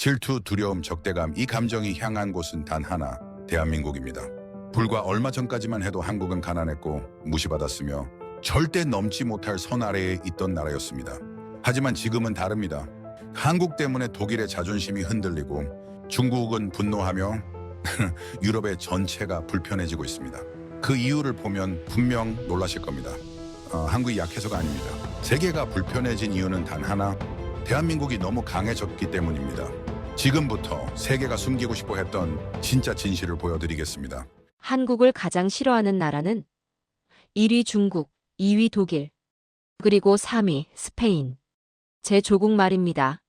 질투, 두려움, 적대감, 이 감정이 향한 곳은 단 하나, 대한민국입니다. 불과 얼마 전까지만 해도 한국은 가난했고 무시받았으며 절대 넘지 못할 선 아래에 있던 나라였습니다. 하지만 지금은 다릅니다. 한국 때문에 독일의 자존심이 흔들리고 중국은 분노하며 유럽의 전체가 불편해지고 있습니다. 그 이유를 보면 분명 놀라실 겁니다. 한국이 약해서가 아닙니다. 세계가 불편해진 이유는 단 하나, 대한민국이 너무 강해졌기 때문입니다. 지금부터 세계가 숨기고 싶어 했던 진짜 진실을 보여드리겠습니다. 한국을 가장 싫어하는 나라는 1위 중국, 2위 독일, 그리고 3위 스페인. 제 조국말입니다.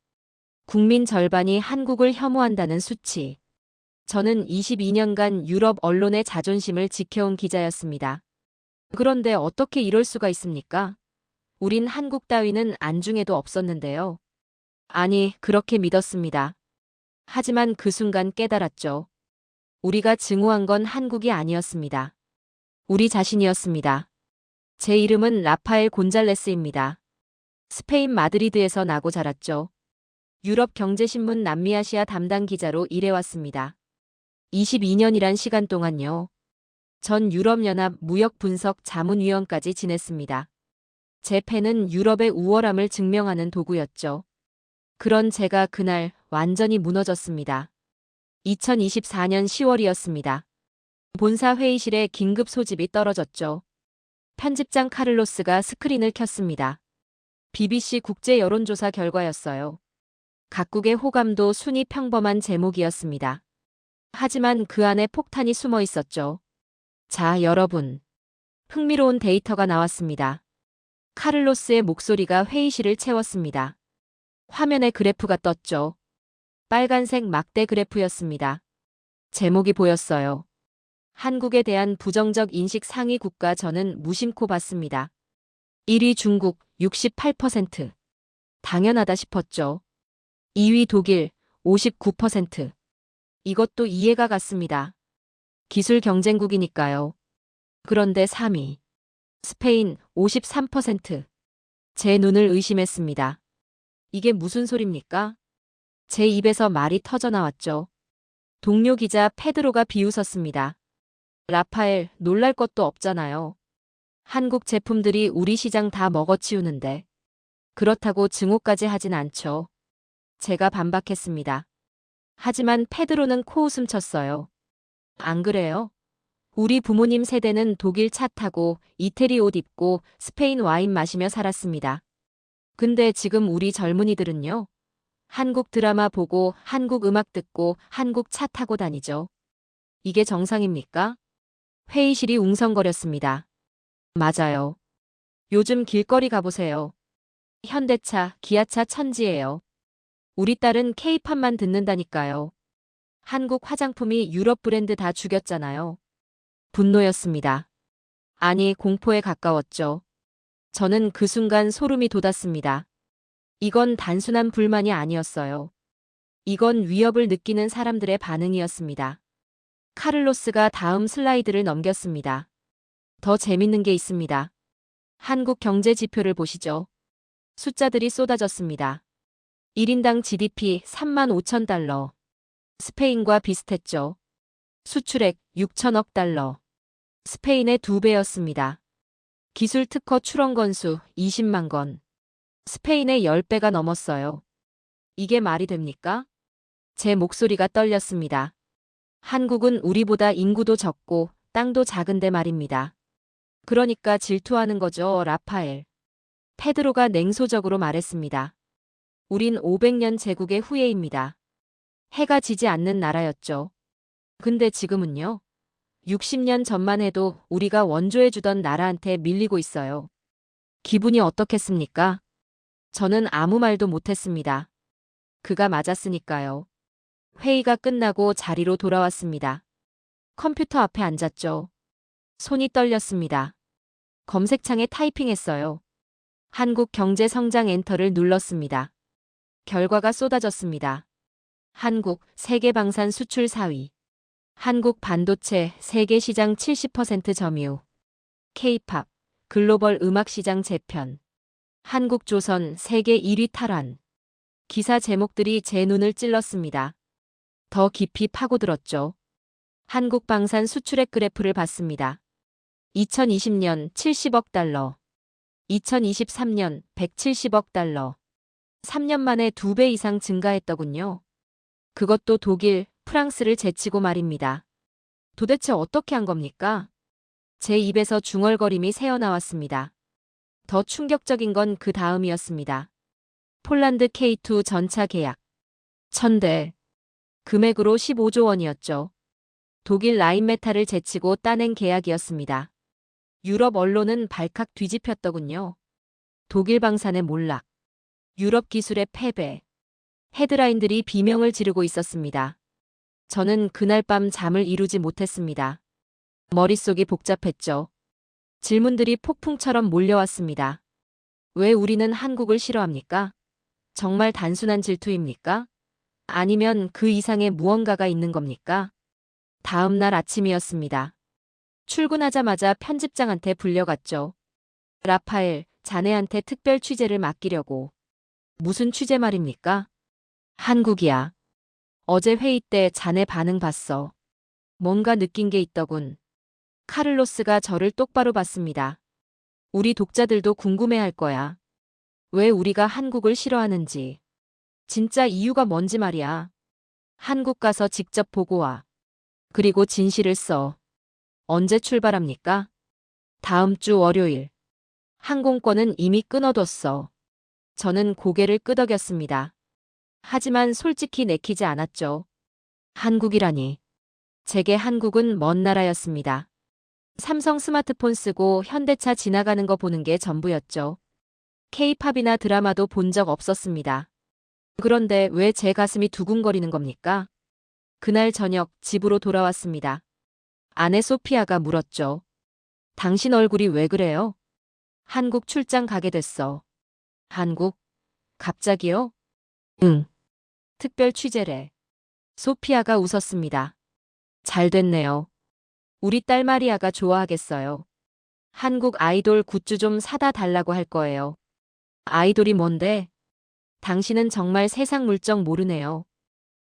국민 절반이 한국을 혐오한다는 수치. 저는 22년간 유럽 언론의 자존심을 지켜온 기자였습니다. 그런데 어떻게 이럴 수가 있습니까? 우린 한국 따위는 안중에도 없었는데요. 아니, 그렇게 믿었습니다. 하지만 그 순간 깨달았죠. 우리가 증오한 건 한국이 아니었습니다. 우리 자신이었습니다. 제 이름은 라파엘 곤잘레스입니다. 스페인 마드리드에서 나고 자랐죠. 유럽경제신문 남미아시아 담당 기자로 일해왔습니다. 22년이란 시간 동안요. 전 유럽연합 무역분석 자문위원까지 지냈습니다. 제 펜은 유럽의 우월함을 증명하는 도구였죠. 그런 제가 그날 완전히 무너졌습니다. 2024년 10월이었습니다. 본사 회의실에 긴급 소집이 떨어졌죠. 편집장 카를로스가 스크린을 켰습니다. BBC 국제 여론조사 결과였어요. 각국의 호감도 순위 평범한 제목이었습니다. 하지만 그 안에 폭탄이 숨어 있었죠. 자, 여러분. 흥미로운 데이터가 나왔습니다. 카를로스의 목소리가 회의실을 채웠습니다. 화면에 그래프가 떴죠. 빨간색 막대 그래프였습니다. 제목이 보였어요. 한국에 대한 부정적 인식 상위 국가. 저는 무심코 봤습니다. 1위 중국 68%. 당연하다 싶었죠. 2위 독일 59%. 이것도 이해가 갔습니다. 기술 경쟁국이니까요. 그런데 3위. 스페인 53%. 제 눈을 의심했습니다. 이게 무슨 소립니까? 제 입에서 말이 터져나왔죠. 동료 기자 페드로가 비웃었습니다. 라파엘, 놀랄 것도 없잖아요. 한국 제품들이 우리 시장 다 먹어치우는데. 그렇다고 증오까지 하진 않죠. 제가 반박했습니다. 하지만 페드로는 코웃음 쳤어요. 안 그래요? 우리 부모님 세대는 독일 차 타고 이태리 옷 입고 스페인 와인 마시며 살았습니다. 근데 지금 우리 젊은이들은요? 한국 드라마 보고 한국 음악 듣고 한국 차 타고 다니죠. 이게 정상입니까? 회의실이 웅성거렸습니다. 맞아요. 요즘 길거리 가보세요. 현대차, 기아차 천지예요. 우리 딸은 K-팝만 듣는다니까요. 한국 화장품이 유럽 브랜드 다 죽였잖아요. 분노였습니다. 아니, 공포에 가까웠죠. 저는 그 순간 소름이 돋았습니다. 이건 단순한 불만이 아니었어요. 이건 위협을 느끼는 사람들의 반응이었습니다. 카를로스가 다음 슬라이드를 넘겼습니다. 더 재밌는 게 있습니다. 한국 경제 지표를 보시죠. 숫자들이 쏟아졌습니다. 1인당 GDP 35,000달러. 스페인과 비슷했죠. 수출액 6천억 달러. 스페인의 2배였습니다. 기술 특허 출원 건수 20만 건. 스페인의 10배가 넘었어요. 이게 말이 됩니까? 제 목소리가 떨렸습니다. 한국은 우리보다 인구도 적고 땅도 작은데 말입니다. 그러니까 질투하는 거죠, 라파엘. 페드로가 냉소적으로 말했습니다. 우린 500년 제국의 후예입니다. 해가 지지 않는 나라였죠. 근데 지금은요? 60년 전만 해도 우리가 원조해주던 나라한테 밀리고 있어요. 기분이 어떻겠습니까? 저는 아무 말도 못했습니다. 그가 맞았으니까요. 회의가 끝나고 자리로 돌아왔습니다. 컴퓨터 앞에 앉았죠. 손이 떨렸습니다. 검색창에 타이핑했어요. 한국 경제 성장 엔터를 눌렀습니다. 결과가 쏟아졌습니다. 한국 세계 방산 수출 4위. 한국 반도체 세계 시장 70% 점유. K-팝 글로벌 음악 시장 재편. 한국 조선 세계 1위 탈환. 기사 제목들이 제 눈을 찔렀습니다. 더 깊이 파고들었죠. 한국 방산 수출액 그래프를 봤습니다. 2020년 70억 달러, 2023년 170억 달러. 3년 만에 2배 이상 증가했더군요. 그것도 독일, 프랑스를 제치고 말입니다. 도대체 어떻게 한 겁니까? 제 입에서 중얼거림이 새어나왔습니다. 더 충격적인 건 그 다음이었습니다. 폴란드 K2 전차 계약. 1000대. 금액으로 15조 원이었죠. 독일 라인메탈을 제치고 따낸 계약이었습니다. 유럽 언론은 발칵 뒤집혔더군요. 독일 방산의 몰락. 유럽 기술의 패배. 헤드라인들이 비명을 지르고 있었습니다. 저는 그날 밤 잠을 이루지 못했습니다. 머릿속이 복잡했죠. 질문들이 폭풍처럼 몰려왔습니다. 왜 우리는 한국을 싫어합니까? 정말 단순한 질투입니까? 아니면 그 이상의 무언가가 있는 겁니까? 다음 날 아침이었습니다. 출근하자마자 편집장한테 불려갔죠. 라파엘, 자네한테 특별 취재를 맡기려고. 무슨 취재 말입니까? 한국이야. 어제 회의 때 자네 반응 봤어. 뭔가 느낀 게 있더군. 카를로스가 저를 똑바로 봤습니다. 우리 독자들도 궁금해할 거야. 왜 우리가 한국을 싫어하는지. 진짜 이유가 뭔지 말이야. 한국 가서 직접 보고 와. 그리고 진실을 써. 언제 출발합니까? 다음 주 월요일. 항공권은 이미 끊어뒀어. 저는 고개를 끄덕였습니다. 하지만 솔직히 내키지 않았죠. 한국이라니. 제게 한국은 먼 나라였습니다. 삼성 스마트폰 쓰고 현대차 지나가는 거 보는 게 전부였죠. K-팝이나 드라마도 본 적 없었습니다. 그런데 왜 제 가슴이 두근거리는 겁니까? 그날 저녁 집으로 돌아왔습니다. 아내 소피아가 물었죠. 당신 얼굴이 왜 그래요? 한국 출장 가게 됐어. 한국? 갑자기요? 응. 특별 취재래. 소피아가 웃었습니다. 잘 됐네요. 우리 딸 마리아가 좋아하겠어요. 한국 아이돌 굿즈 좀 사다 달라고 할 거예요. 아이돌이 뭔데? 당신은 정말 세상 물정 모르네요.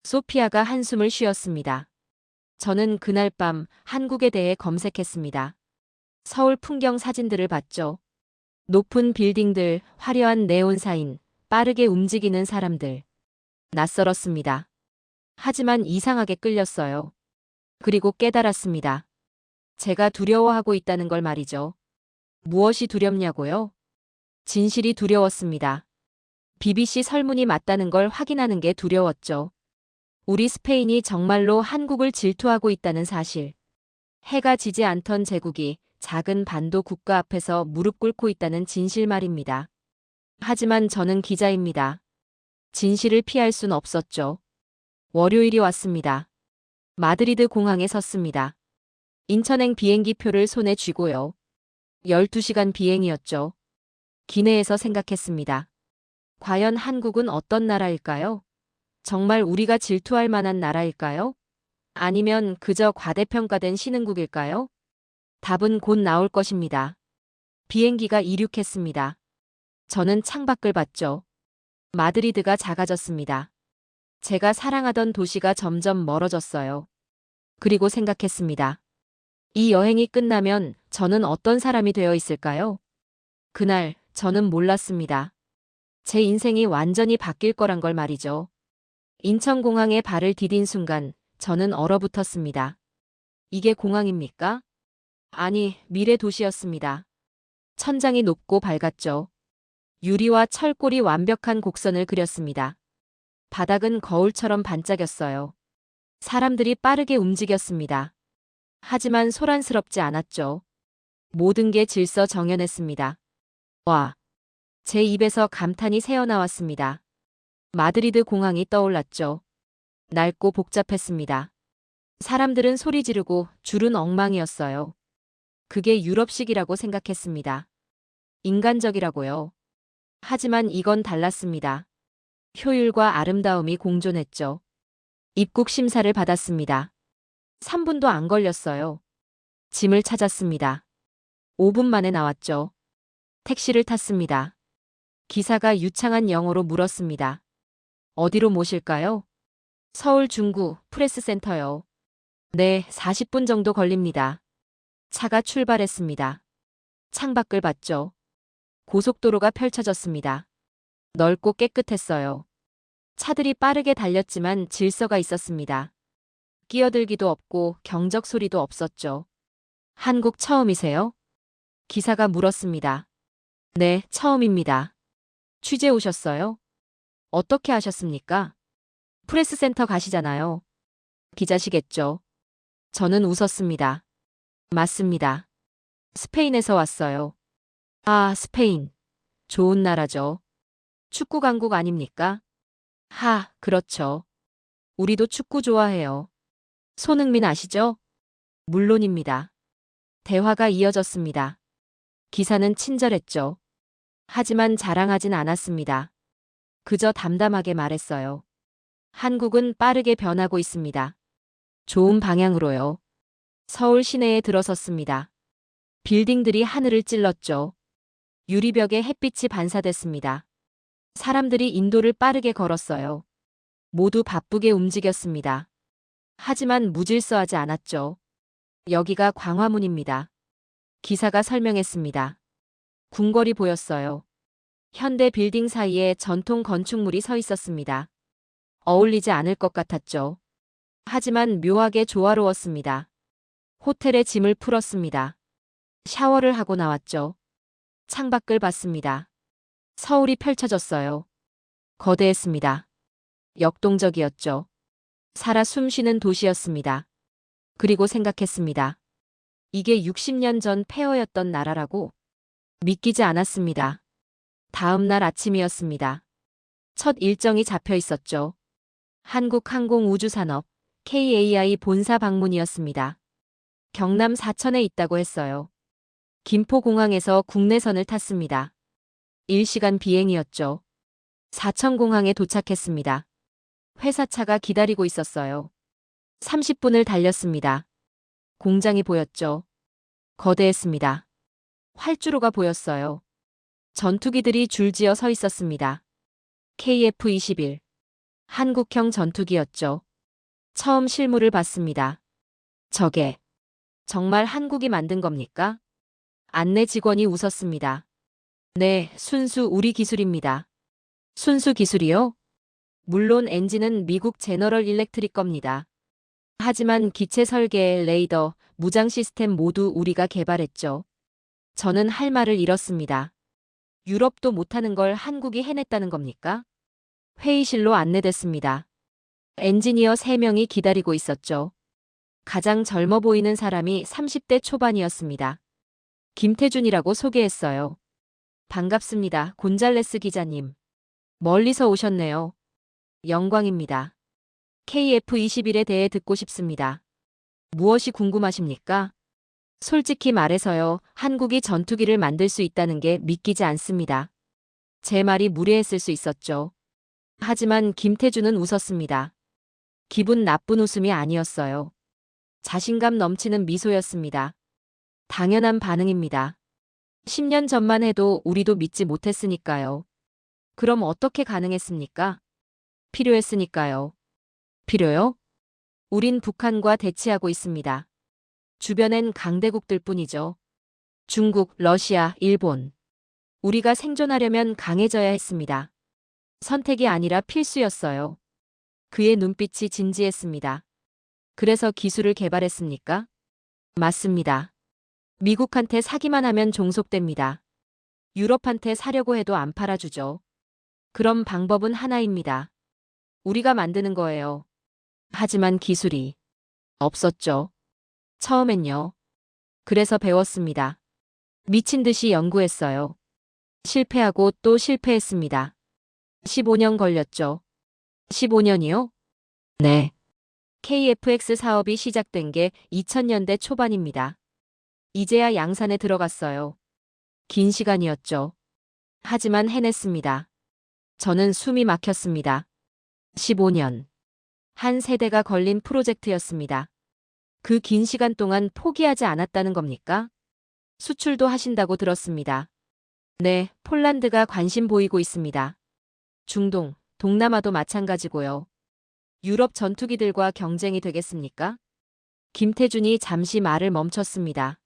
소피아가 한숨을 쉬었습니다. 저는 그날 밤 한국에 대해 검색했습니다. 서울 풍경 사진들을 봤죠. 높은 빌딩들, 화려한 네온 사인, 빠르게 움직이는 사람들. 낯설었습니다. 하지만 이상하게 끌렸어요. 그리고 깨달았습니다. 제가 두려워하고 있다는 걸 말이죠. 무엇이 두렵냐고요? 진실이 두려웠습니다. BBC 설문이 맞다는 걸 확인하는 게 두려웠죠. 우리 스페인이 정말로 한국을 질투하고 있다는 사실. 해가 지지 않던 제국이 작은 반도 국가 앞에서 무릎 꿇고 있다는 진실 말입니다. 하지만 저는 기자입니다. 진실을 피할 순 없었죠. 월요일이 왔습니다. 마드리드 공항에 섰습니다. 인천행 비행기 표를 손에 쥐고요. 12시간 비행이었죠. 기내에서 생각했습니다. 과연 한국은 어떤 나라일까요? 정말 우리가 질투할 만한 나라일까요? 아니면 그저 과대평가된 신흥국일까요? 답은 곧 나올 것입니다. 비행기가 이륙했습니다. 저는 창밖을 봤죠. 마드리드가 작아졌습니다. 제가 사랑하던 도시가 점점 멀어졌어요. 그리고 생각했습니다. 이 여행이 끝나면 저는 어떤 사람이 되어 있을까요? 그날 저는 몰랐습니다. 제 인생이 완전히 바뀔 거란 걸 말이죠. 인천공항에 발을 디딘 순간 저는 얼어붙었습니다. 이게 공항입니까? 아니, 미래 도시였습니다. 천장이 높고 밝았죠. 유리와 철골이 완벽한 곡선을 그렸습니다. 바닥은 거울처럼 반짝였어요. 사람들이 빠르게 움직였습니다. 하지만 소란스럽지 않았죠. 모든 게 질서정연했습니다. 와! 제 입에서 감탄이 새어나왔습니다. 마드리드 공항이 떠올랐죠. 낡고 복잡했습니다. 사람들은 소리 지르고 줄은 엉망이었어요. 그게 유럽식이라고 생각했습니다. 인간적이라고요. 하지만 이건 달랐습니다. 효율과 아름다움이 공존했죠. 입국 심사를 받았습니다. 3분도 안 걸렸어요. 짐을 찾았습니다. 5분 만에 나왔죠. 택시를 탔습니다. 기사가 유창한 영어로 물었습니다. 어디로 모실까요? 서울 중구 프레스센터요. 네, 40분 정도 걸립니다. 차가 출발했습니다. 창밖을 봤죠. 고속도로가 펼쳐졌습니다. 넓고 깨끗했어요. 차들이 빠르게 달렸지만 질서가 있었습니다. 끼어들기도 없고 경적 소리도 없었죠. 한국 처음이세요? 기사가 물었습니다. 네, 처음입니다. 취재 오셨어요? 어떻게 하셨습니까? 프레스센터 가시잖아요. 기자시겠죠? 저는 웃었습니다. 맞습니다. 스페인에서 왔어요. 아, 스페인. 좋은 나라죠. 축구 강국 아닙니까? 하, 그렇죠. 우리도 축구 좋아해요. 손흥민 아시죠? 물론입니다. 대화가 이어졌습니다. 기사는 친절했죠. 하지만 자랑하진 않았습니다. 그저 담담하게 말했어요. 한국은 빠르게 변하고 있습니다. 좋은 방향으로요. 서울 시내에 들어섰습니다. 빌딩들이 하늘을 찔렀죠. 유리벽에 햇빛이 반사됐습니다. 사람들이 인도를 빠르게 걸었어요. 모두 바쁘게 움직였습니다. 하지만 무질서하지 않았죠. 여기가 광화문입니다. 기사가 설명했습니다. 궁궐이 보였어요. 현대 빌딩 사이에 전통 건축물이 서 있었습니다. 어울리지 않을 것 같았죠. 하지만 묘하게 조화로웠습니다. 호텔에 짐을 풀었습니다. 샤워를 하고 나왔죠. 창밖을 봤습니다. 서울이 펼쳐졌어요. 거대했습니다. 역동적이었죠. 살아 숨쉬는 도시였습니다. 그리고 생각했습니다. 이게 60년 전 폐허였던 나라라고? 믿기지 않았습니다. 다음 날 아침이었습니다. 첫 일정이 잡혀 있었죠. 한국항공우주산업 KAI 본사 방문이었습니다. 경남 사천에 있다고 했어요. 김포공항에서 국내선을 탔습니다. 1시간 비행이었죠. 사천공항에 도착했습니다. 회사차가 기다리고 있었어요. 30분을 달렸습니다. 공장이 보였죠. 거대했습니다. 활주로가 보였어요. 전투기들이 줄지어 서 있었습니다. KF-21. 한국형 전투기였죠. 처음 실물을 봤습니다. 저게 정말 한국이 만든 겁니까? 안내 직원이 웃었습니다. 네, 순수 우리 기술입니다. 순수 기술이요? 물론 엔진은 미국 제너럴 일렉트릭 겁니다. 하지만 기체 설계, 레이더, 무장 시스템 모두 우리가 개발했죠. 저는 할 말을 잃었습니다. 유럽도 못하는 걸 한국이 해냈다는 겁니까? 회의실로 안내됐습니다. 엔지니어 3명이 기다리고 있었죠. 가장 젊어 보이는 사람이 30대 초반이었습니다. 김태준이라고 소개했어요. 반갑습니다, 곤잘레스 기자님. 멀리서 오셨네요. 영광입니다. KF-21에 대해 듣고 싶습니다. 무엇이 궁금하십니까? 솔직히 말해서요, 한국이 전투기를 만들 수 있다는 게 믿기지 않습니다. 제 말이 무례했을 수 있었죠. 하지만 김태준은 웃었습니다. 기분 나쁜 웃음이 아니었어요. 자신감 넘치는 미소였습니다. 당연한 반응입니다. 10년 전만 해도 우리도 믿지 못했으니까요. 그럼 어떻게 가능했습니까? 필요했으니까요. 필요요? 우린 북한과 대치하고 있습니다. 주변엔 강대국들 뿐이죠. 중국, 러시아, 일본. 우리가 생존하려면 강해져야 했습니다. 선택이 아니라 필수였어요. 그의 눈빛이 진지했습니다. 그래서 기술을 개발했습니까? 맞습니다. 미국한테 사기만 하면 종속됩니다. 유럽한테 사려고 해도 안 팔아주죠. 그럼 방법은 하나입니다. 우리가 만드는 거예요. 하지만 기술이 없었죠. 처음엔요. 그래서 배웠습니다. 미친 듯이 연구했어요. 실패하고 또 실패했습니다. 15년 걸렸죠. 15년이요? 네. KFX 사업이 시작된 게 2000년대 초반입니다. 이제야 양산에 들어갔어요. 긴 시간이었죠. 하지만 해냈습니다. 저는 숨이 막혔습니다. 15년. 한 세대가 걸린 프로젝트였습니다. 그 긴 시간 동안 포기하지 않았다는 겁니까? 수출도 하신다고 들었습니다. 네, 폴란드가 관심 보이고 있습니다. 중동, 동남아도 마찬가지고요. 유럽 전투기들과 경쟁이 되겠습니까? 김태준이 잠시 말을 멈췄습니다.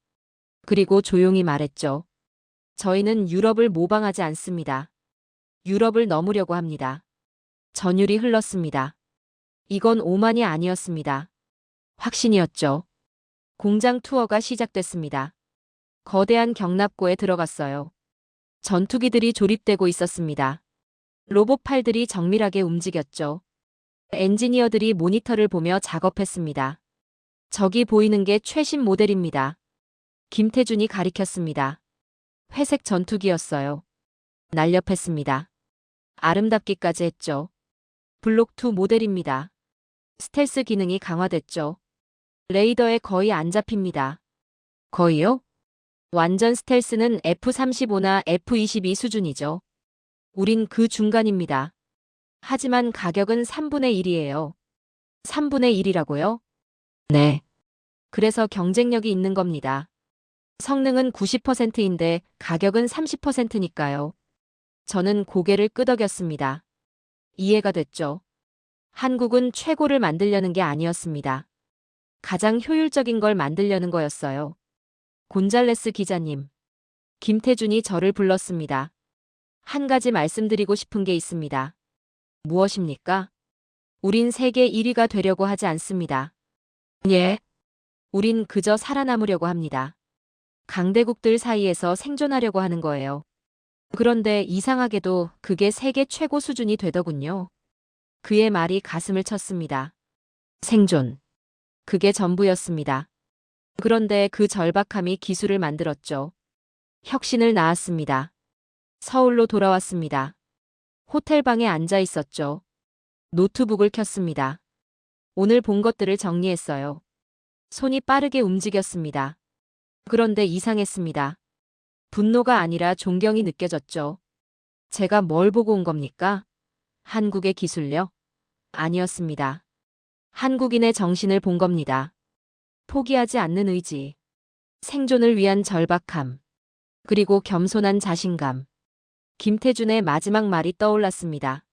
그리고 조용히 말했죠. 저희는 유럽을 모방하지 않습니다. 유럽을 넘으려고 합니다. 전율이 흘렀습니다. 이건 오만이 아니었습니다. 확신이었죠. 공장 투어가 시작됐습니다. 거대한 경납고에 들어갔어요. 전투기들이 조립되고 있었습니다. 로봇팔들이 정밀하게 움직였죠. 엔지니어들이 모니터를 보며 작업했습니다. 저기 보이는 게 최신 모델입니다. 김태준이 가리켰습니다. 회색 전투기였어요. 날렵했습니다. 아름답기까지 했죠. 블록2 모델입니다. 스텔스 기능이 강화됐죠. 레이더에 거의 안 잡힙니다. 거의요? 완전 스텔스는 F-35나 F-22 수준이죠. 우린 그 중간입니다. 하지만 가격은 3분의 1이에요. 3분의 1이라고요? 네. 그래서 경쟁력이 있는 겁니다. 성능은 90%인데 가격은 30%니까요. 저는 고개를 끄덕였습니다. 이해가 됐죠. 한국은 최고를 만들려는 게 아니었습니다. 가장 효율적인 걸 만들려는 거였어요. 곤잘레스 기자님. 김태준이 저를 불렀습니다. 한 가지 말씀드리고 싶은 게 있습니다. 무엇입니까? 우린 세계 1위가 되려고 하지 않습니다. 예. 우린 그저 살아남으려고 합니다. 강대국들 사이에서 생존하려고 하는 거예요. 그런데 이상하게도 그게 세계 최고 수준이 되더군요. 그의 말이 가슴을 쳤습니다. 생존. 그게 전부였습니다. 그런데 그 절박함이 기술을 만들었죠. 혁신을 낳았습니다. 서울로 돌아왔습니다. 호텔방에 앉아 있었죠. 노트북을 켰습니다. 오늘 본 것들을 정리했어요. 손이 빠르게 움직였습니다. 그런데 이상했습니다. 분노가 아니라 존경이 느껴졌죠. 제가 뭘 보고 온 겁니까? 한국의 기술력? 아니었습니다. 한국인의 정신을 본 겁니다. 포기하지 않는 의지, 생존을 위한 절박함, 그리고 겸손한 자신감. 김태준의 마지막 말이 떠올랐습니다.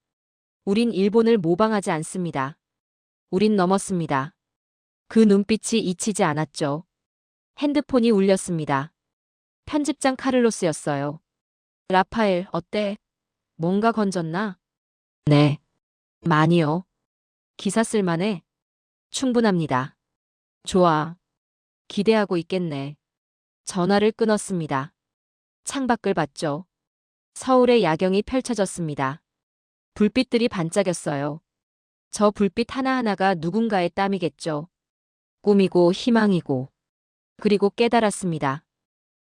우린 일본을 모방하지 않습니다. 우린 넘었습니다. 그 눈빛이 잊히지 않았죠. 핸드폰이 울렸습니다. 편집장 카를로스였어요. 라파엘, 어때? 뭔가 건졌나? 네. 많이요. 기사 쓸만해? 충분합니다. 좋아. 기대하고 있겠네. 전화를 끊었습니다. 창밖을 봤죠. 서울의 야경이 펼쳐졌습니다. 불빛들이 반짝였어요. 저 불빛 하나하나가 누군가의 땀이겠죠. 꿈이고 희망이고. 그리고 깨달았습니다.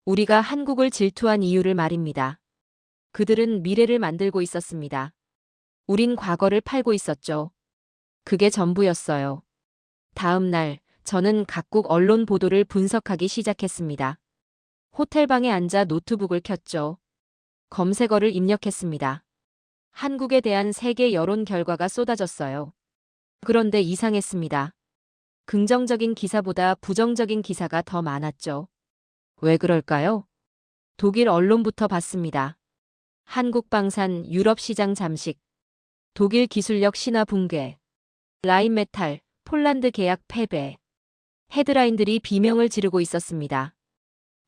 우리가 한국을 질투한 이유를 말입니다. 그들은 미래를 만들고 있었습니다. 우린 과거를 팔고 있었죠. 그게 전부였어요. 다음 날, 저는 각국 언론 보도를 분석하기 시작했습니다. 호텔방에 앉아 노트북을 켰죠. 검색어를 입력했습니다. 한국에 대한 세계 여론 결과가 쏟아졌어요. 그런데 이상했습니다. 긍정적인 기사보다 부정적인 기사가 더 많았죠. 왜 그럴까요? 독일 언론부터 봤습니다. 한국 방산, 유럽 시장 잠식, 독일 기술력 신화 붕괴, 라인메탈, 폴란드 계약 패배. 헤드라인들이 비명을 지르고 있었습니다.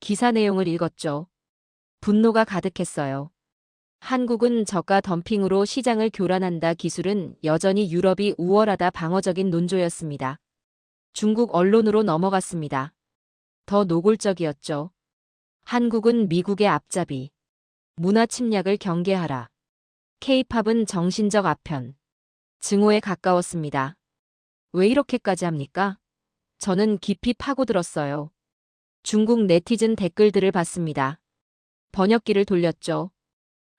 기사 내용을 읽었죠. 분노가 가득했어요. 한국은 저가 덤핑으로 시장을 교란한다. 기술은 여전히 유럽이 우월하다. 방어적인 논조였습니다. 중국 언론으로 넘어갔습니다. 더 노골적이었죠. 한국은 미국의 앞잡이. 문화 침략을 경계하라. K-팝은 정신적 아편. 증오에 가까웠습니다. 왜 이렇게까지 합니까? 저는 깊이 파고들었어요. 중국 네티즌 댓글들을 봤습니다. 번역기를 돌렸죠.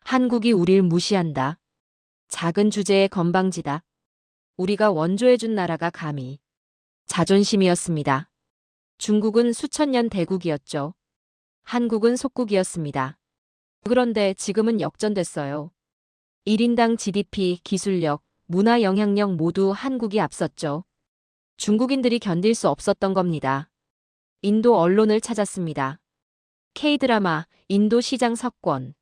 한국이 우릴 무시한다. 작은 주제에 건방지다. 우리가 원조해준 나라가 감히. 자존심이었습니다. 중국은 수천 년 대국이었죠. 한국은 속국이었습니다. 그런데 지금은 역전됐어요. 1인당 GDP, 기술력, 문화 영향력 모두 한국이 앞섰죠. 중국인들이 견딜 수 없었던 겁니다. 인도 언론을 찾았습니다. K-드라마, 인도 시장 석권.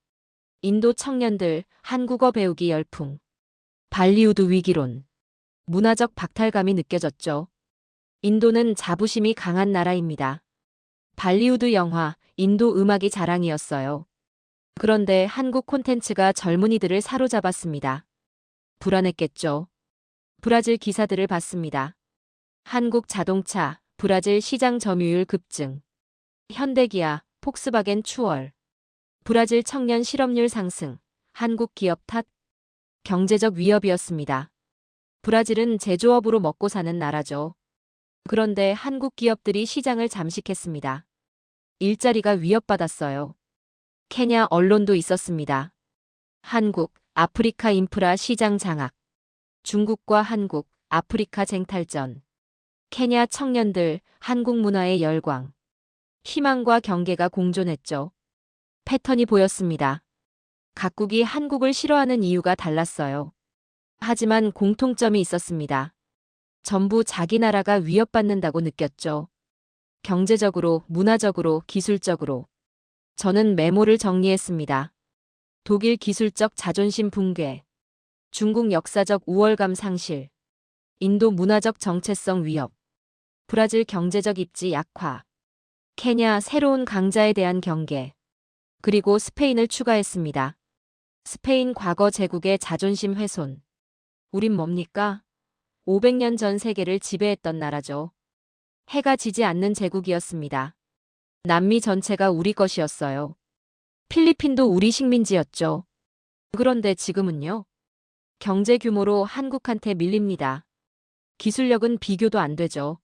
인도 청년들 한국어 배우기 열풍. 발리우드 위기론. 문화적 박탈감이 느껴졌죠. 인도는 자부심이 강한 나라입니다. 발리우드 영화, 인도 음악이 자랑이었어요. 그런데 한국 콘텐츠가 젊은이들을 사로잡았습니다. 불안했겠죠. 브라질 기사들을 봤습니다. 한국 자동차, 브라질 시장 점유율 급증. 현대기아, 폭스바겐 추월. 브라질 청년 실업률 상승. 한국 기업 탓. 경제적 위협이었습니다. 브라질은 제조업으로 먹고 사는 나라죠. 그런데 한국 기업들이 시장을 잠식했습니다. 일자리가 위협받았어요. 케냐 언론도 있었습니다. 한국, 아프리카 인프라 시장 장악. 중국과 한국, 아프리카 쟁탈전. 케냐 청년들, 한국 문화의 열광. 희망과 경계가 공존했죠. 패턴이 보였습니다. 각국이 한국을 싫어하는 이유가 달랐어요. 하지만 공통점이 있었습니다. 전부 자기 나라가 위협받는다고 느꼈죠. 경제적으로, 문화적으로, 기술적으로. 저는 메모를 정리했습니다. 독일 기술적 자존심 붕괴. 중국 역사적 우월감 상실. 인도 문화적 정체성 위협. 브라질 경제적 입지 약화. 케냐 새로운 강자에 대한 경계. 그리고 스페인을 추가했습니다. 스페인 과거 제국의 자존심 훼손. 우린 뭡니까? 500년 전 세계를 지배했던 나라죠. 해가 지지 않는 제국이었습니다. 남미 전체가 우리 것이었어요. 필리핀도 우리 식민지였죠. 그런데 지금은요? 경제 규모로 한국한테 밀립니다. 기술력은 비교도 안 되죠.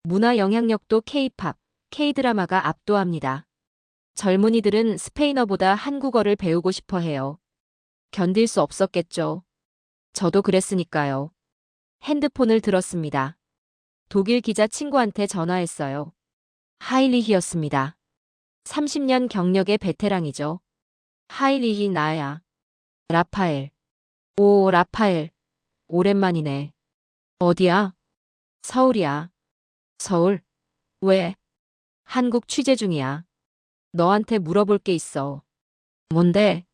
문화 영향력도 K-팝, K-드라마가 압도합니다. 젊은이들은 스페인어보다 한국어를 배우고 싶어 해요. 견딜 수 없었겠죠. 저도 그랬으니까요. 핸드폰을 들었습니다. 독일 기자 친구한테 전화했어요. 하일리히였습니다. 30년 경력의 베테랑이죠. 하일리히 나야. 라파엘. 오, 라파엘. 오랜만이네. 어디야? 서울이야. 서울? 왜? 한국 취재 중이야. 너한테 물어볼 게 있어. 뭔데?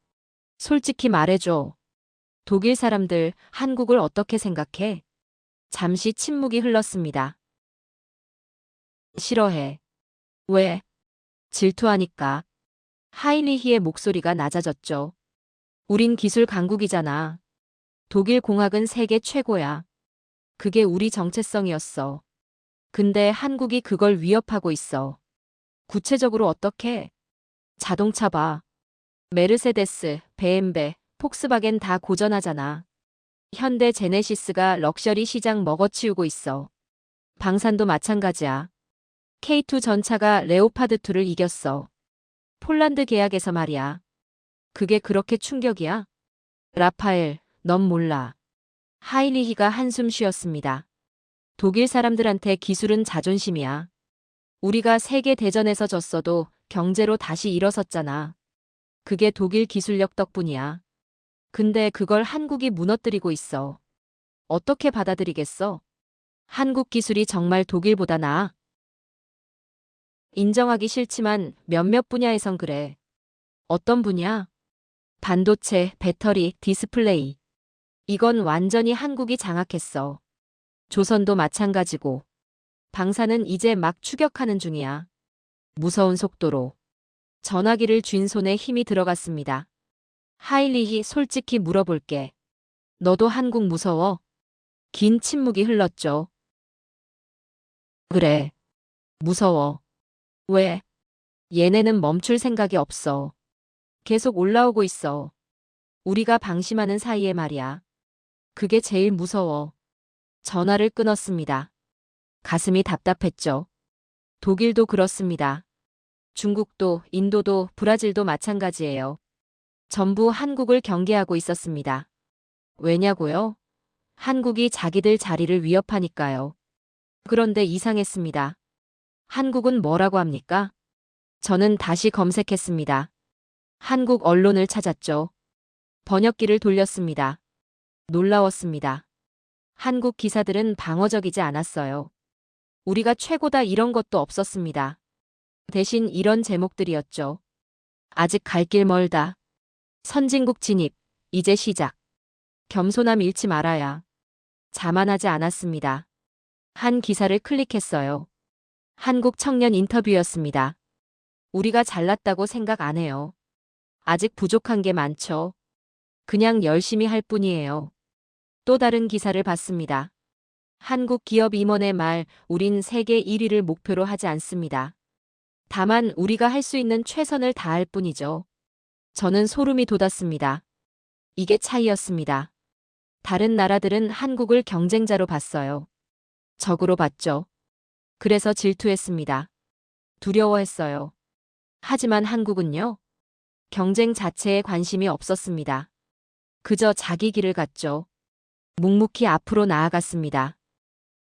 솔직히 말해줘. 독일 사람들 한국을 어떻게 생각해? 잠시 침묵이 흘렀습니다. 싫어해. 왜? 질투하니까. 하이리히의 목소리가 낮아졌죠. 우린 기술 강국이잖아. 독일 공학은 세계 최고야. 그게 우리 정체성이었어. 근데 한국이 그걸 위협하고 있어. 구체적으로 어떻게? 자동차 봐. 메르세데스, 베엠베, 폭스바겐 다 고전하잖아. 현대 제네시스가 럭셔리 시장 먹어치우고 있어. 방산도 마찬가지야. K2 전차가 레오파드2를 이겼어. 폴란드 계약에서 말이야. 그게 그렇게 충격이야? 라파엘, 넌 몰라. 하이리히가 한숨 쉬었습니다. 독일 사람들한테 기술은 자존심이야. 우리가 세계 대전에서 졌어도 경제로 다시 일어섰잖아. 그게 독일 기술력 덕분이야. 근데 그걸 한국이 무너뜨리고 있어. 어떻게 받아들이겠어? 한국 기술이 정말 독일보다 나아? 인정하기 싫지만 몇몇 분야에선 그래. 어떤 분야? 반도체, 배터리, 디스플레이. 이건 완전히 한국이 장악했어. 조선도 마찬가지고. 방사는 이제 막 추격하는 중이야. 무서운 속도로. 전화기를 쥔 손에 힘이 들어갔습니다. 하일리히 솔직히 물어볼게. 너도 한국 무서워? 긴 침묵이 흘렀죠. 그래. 무서워. 왜? 얘네는 멈출 생각이 없어. 계속 올라오고 있어. 우리가 방심하는 사이에 말이야. 그게 제일 무서워. 전화를 끊었습니다. 가슴이 답답했죠. 독일도 그렇습니다. 중국도, 인도도, 브라질도 마찬가지예요. 전부 한국을 경계하고 있었습니다. 왜냐고요? 한국이 자기들 자리를 위협하니까요. 그런데 이상했습니다. 한국은 뭐라고 합니까? 저는 다시 검색했습니다. 한국 언론을 찾았죠. 번역기를 돌렸습니다. 놀라웠습니다. 한국 기사들은 방어적이지 않았어요. 우리가 최고다 이런 것도 없었습니다. 대신 이런 제목들이었죠. 아직 갈 길 멀다. 선진국 진입, 이제 시작. 겸손함 잃지 말아야. 자만하지 않았습니다. 한 기사를 클릭했어요. 한국 청년 인터뷰였습니다. 우리가 잘났다고 생각 안 해요. 아직 부족한 게 많죠. 그냥 열심히 할 뿐이에요. 또 다른 기사를 봤습니다. 한국 기업 임원의 말, 우린 세계 1위를 목표로 하지 않습니다. 다만 우리가 할 수 있는 최선을 다할 뿐이죠. 저는 소름이 돋았습니다. 이게 차이였습니다. 다른 나라들은 한국을 경쟁자로 봤어요. 적으로 봤죠. 그래서 질투했습니다. 두려워했어요. 하지만 한국은요? 경쟁 자체에 관심이 없었습니다. 그저 자기 길을 갔죠. 묵묵히 앞으로 나아갔습니다.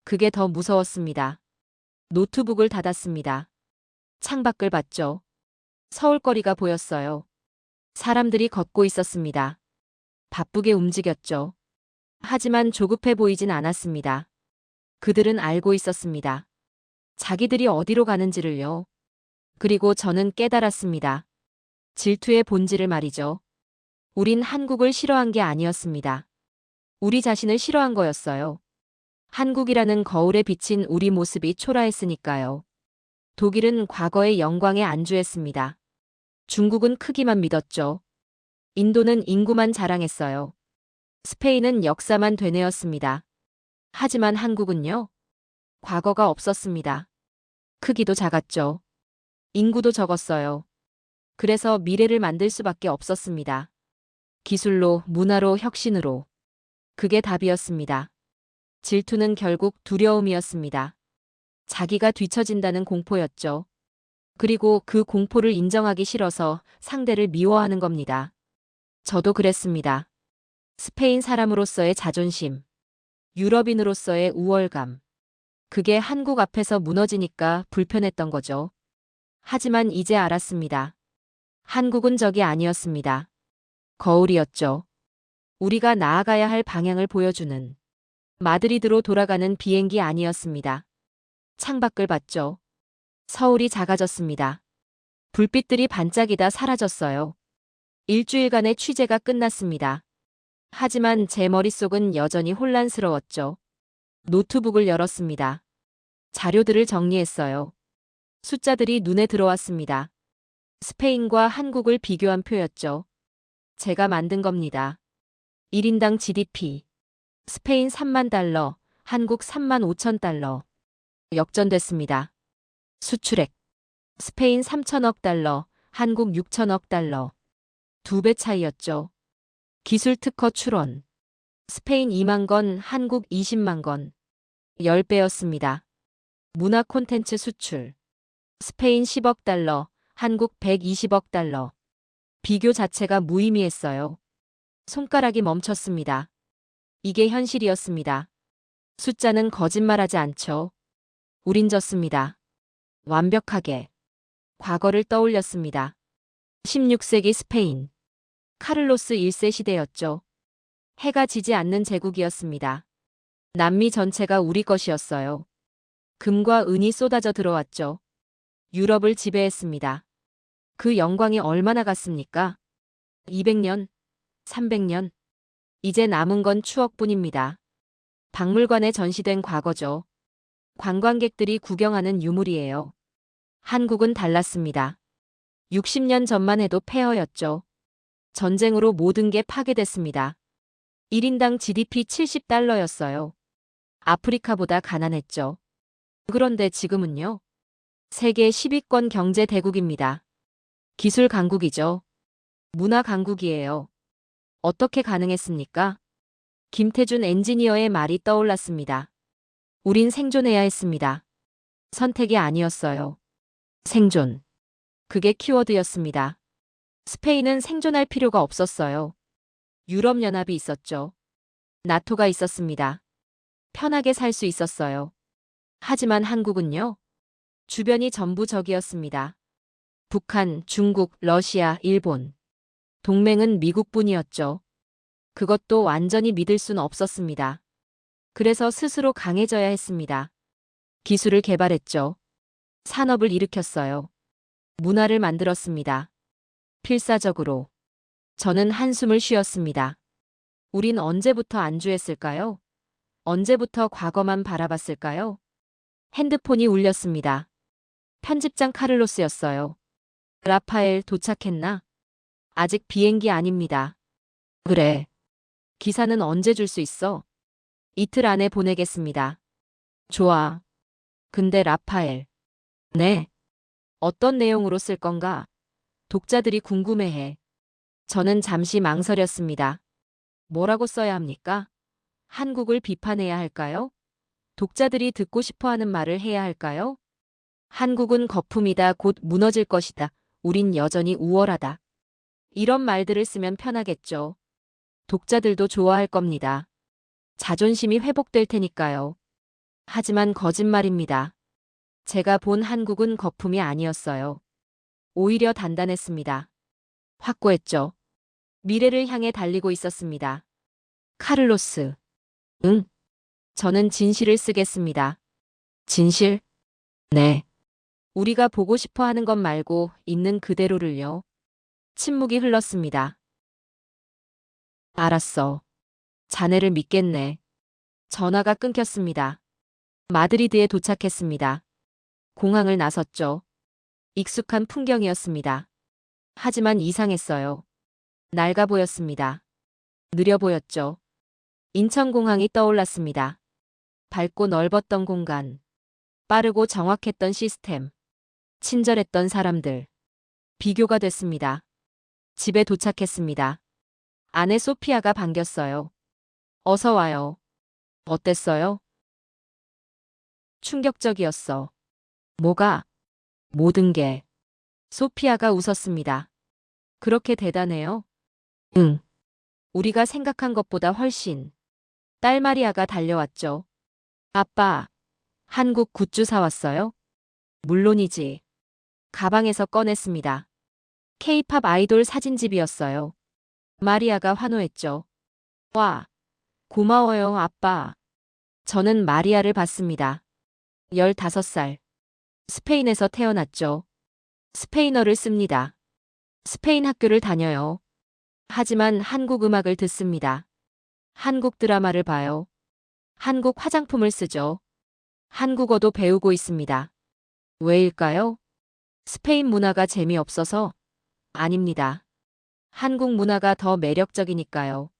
그게 더 무서웠습니다. 노트북을 닫았습니다. 창밖을 봤죠. 서울거리가 보였어요. 사람들이 걷고 있었습니다. 바쁘게 움직였죠. 하지만 조급해 보이진 않았습니다. 그들은 알고 있었습니다. 자기들이 어디로 가는지를요. 그리고 저는 깨달았습니다. 질투의 본질을 말이죠. 우린 한국을 싫어한 게 아니었습니다. 우리 자신을 싫어한 거였어요. 한국이라는 거울에 비친 우리 모습이 초라했으니까요. 독일은 과거의 영광에 안주했습니다. 중국은 크기만 믿었죠. 인도는 인구만 자랑했어요. 스페인은 역사만 되뇌었습니다. 하지만 한국은요? 과거가 없었습니다. 크기도 작았죠. 인구도 적었어요. 그래서 미래를 만들 수밖에 없었습니다. 기술로, 문화로, 혁신으로. 그게 답이었습니다. 질투는 결국 두려움이었습니다. 자기가 뒤처진다는 공포였죠. 그리고 그 공포를 인정하기 싫어서 상대를 미워하는 겁니다. 저도 그랬습니다. 스페인 사람으로서의 자존심, 유럽인으로서의 우월감. 그게 한국 앞에서 무너지니까 불편했던 거죠. 하지만 이제 알았습니다. 한국은 적이 아니었습니다. 거울이었죠. 우리가 나아가야 할 방향을 보여주는. 마드리드로 돌아가는 비행기 아니었습니다. 창밖을 봤죠. 서울이 작아졌습니다. 불빛들이 반짝이다 사라졌어요. 일주일간의 취재가 끝났습니다. 하지만 제 머릿속은 여전히 혼란스러웠죠. 노트북을 열었습니다. 자료들을 정리했어요. 숫자들이 눈에 들어왔습니다. 스페인과 한국을 비교한 표였죠. 제가 만든 겁니다. 1인당 GDP. 스페인 3만 달러, 한국 3만 5천 달러. 역전됐습니다. 수출액. 스페인 3천억 달러, 한국 6천억 달러. 2배 차이였죠. 기술 특허 출원. 스페인 2만 건, 한국 20만 건. 10배였습니다. 문화 콘텐츠 수출. 스페인 10억 달러, 한국 120억 달러. 비교 자체가 무의미했어요. 손가락이 멈췄습니다. 이게 현실이었습니다. 숫자는 거짓말하지 않죠. 우린 졌습니다. 완벽하게. 과거를 떠올렸습니다. 16세기 스페인. 카를로스 1세 시대였죠. 해가 지지 않는 제국이었습니다. 남미 전체가 우리 것이었어요. 금과 은이 쏟아져 들어왔죠. 유럽을 지배했습니다. 그 영광이 얼마나 갔습니까? 200년, 300년. 이제 남은 건 추억뿐입니다. 박물관에 전시된 과거죠. 관광객들이 구경하는 유물이에요. 한국은 달랐습니다. 60년 전만 해도 폐허였죠. 전쟁으로 모든 게 파괴됐습니다. 1인당 GDP 70달러였어요. 아프리카보다 가난했죠. 그런데 지금은요? 세계 10위권 경제 대국입니다. 기술 강국이죠. 문화 강국이에요. 어떻게 가능했습니까? 김태준 엔지니어의 말이 떠올랐습니다. 우린 생존해야 했습니다. 선택이 아니었어요. 생존. 그게 키워드였습니다. 스페인은 생존할 필요가 없었어요. 유럽연합이 있었죠. 나토가 있었습니다. 편하게 살 수 있었어요. 하지만 한국은요? 주변이 전부 적이었습니다. 북한, 중국, 러시아, 일본. 동맹은 미국뿐이었죠. 그것도 완전히 믿을 순 없었습니다. 그래서 스스로 강해져야 했습니다. 기술을 개발했죠. 산업을 일으켰어요. 문화를 만들었습니다. 필사적으로. 저는 한숨을 쉬었습니다. 우린 언제부터 안주했을까요? 언제부터 과거만 바라봤을까요? 핸드폰이 울렸습니다. 편집장 카를로스였어요. 라파엘 도착했나? 아직 비행기 아닙니다. 그래. 기사는 언제 줄 수 있어? 이틀 안에 보내겠습니다. 좋아. 근데 라파엘. 네. 어떤 내용으로 쓸 건가? 독자들이 궁금해해. 저는 잠시 망설였습니다. 뭐라고 써야 합니까? 한국을 비판해야 할까요? 독자들이 듣고 싶어 하는 말을 해야 할까요? 한국은 거품이다. 곧 무너질 것이다. 우린 여전히 우월하다. 이런 말들을 쓰면 편하겠죠. 독자들도 좋아할 겁니다. 자존심이 회복될 테니까요. 하지만 거짓말입니다. 제가 본 한국은 거품이 아니었어요. 오히려 단단했습니다. 확고했죠. 미래를 향해 달리고 있었습니다. 카를로스. 응. 저는 진실을 쓰겠습니다. 진실? 네. 우리가 보고 싶어 하는 것 말고 있는 그대로를요. 침묵이 흘렀습니다. 알았어. 자네를 믿겠네. 전화가 끊겼습니다. 마드리드에 도착했습니다. 공항을 나섰죠. 익숙한 풍경이었습니다. 하지만 이상했어요. 낡아 보였습니다. 느려 보였죠. 인천공항이 떠올랐습니다. 밝고 넓었던 공간. 빠르고 정확했던 시스템. 친절했던 사람들. 비교가 됐습니다. 집에 도착했습니다. 아내 소피아가 반겼어요. 어서 와요. 어땠어요? 충격적이었어. 뭐가? 모든 게. 소피아가 웃었습니다. 그렇게 대단해요? 응. 우리가 생각한 것보다 훨씬. 딸 마리아가 달려왔죠. 아빠, 한국 굿즈 사왔어요? 물론이지. 가방에서 꺼냈습니다. 케이팝 아이돌 사진집이었어요. 마리아가 환호했죠. 와, 고마워요, 아빠. 저는 마리아를 봤습니다. 15살. 스페인에서 태어났죠. 스페인어를 씁니다. 스페인 학교를 다녀요. 하지만 한국 음악을 듣습니다. 한국 드라마를 봐요. 한국 화장품을 쓰죠. 한국어도 배우고 있습니다. 왜일까요? 스페인 문화가 재미없어서? 아닙니다. 한국 문화가 더 매력적이니까요.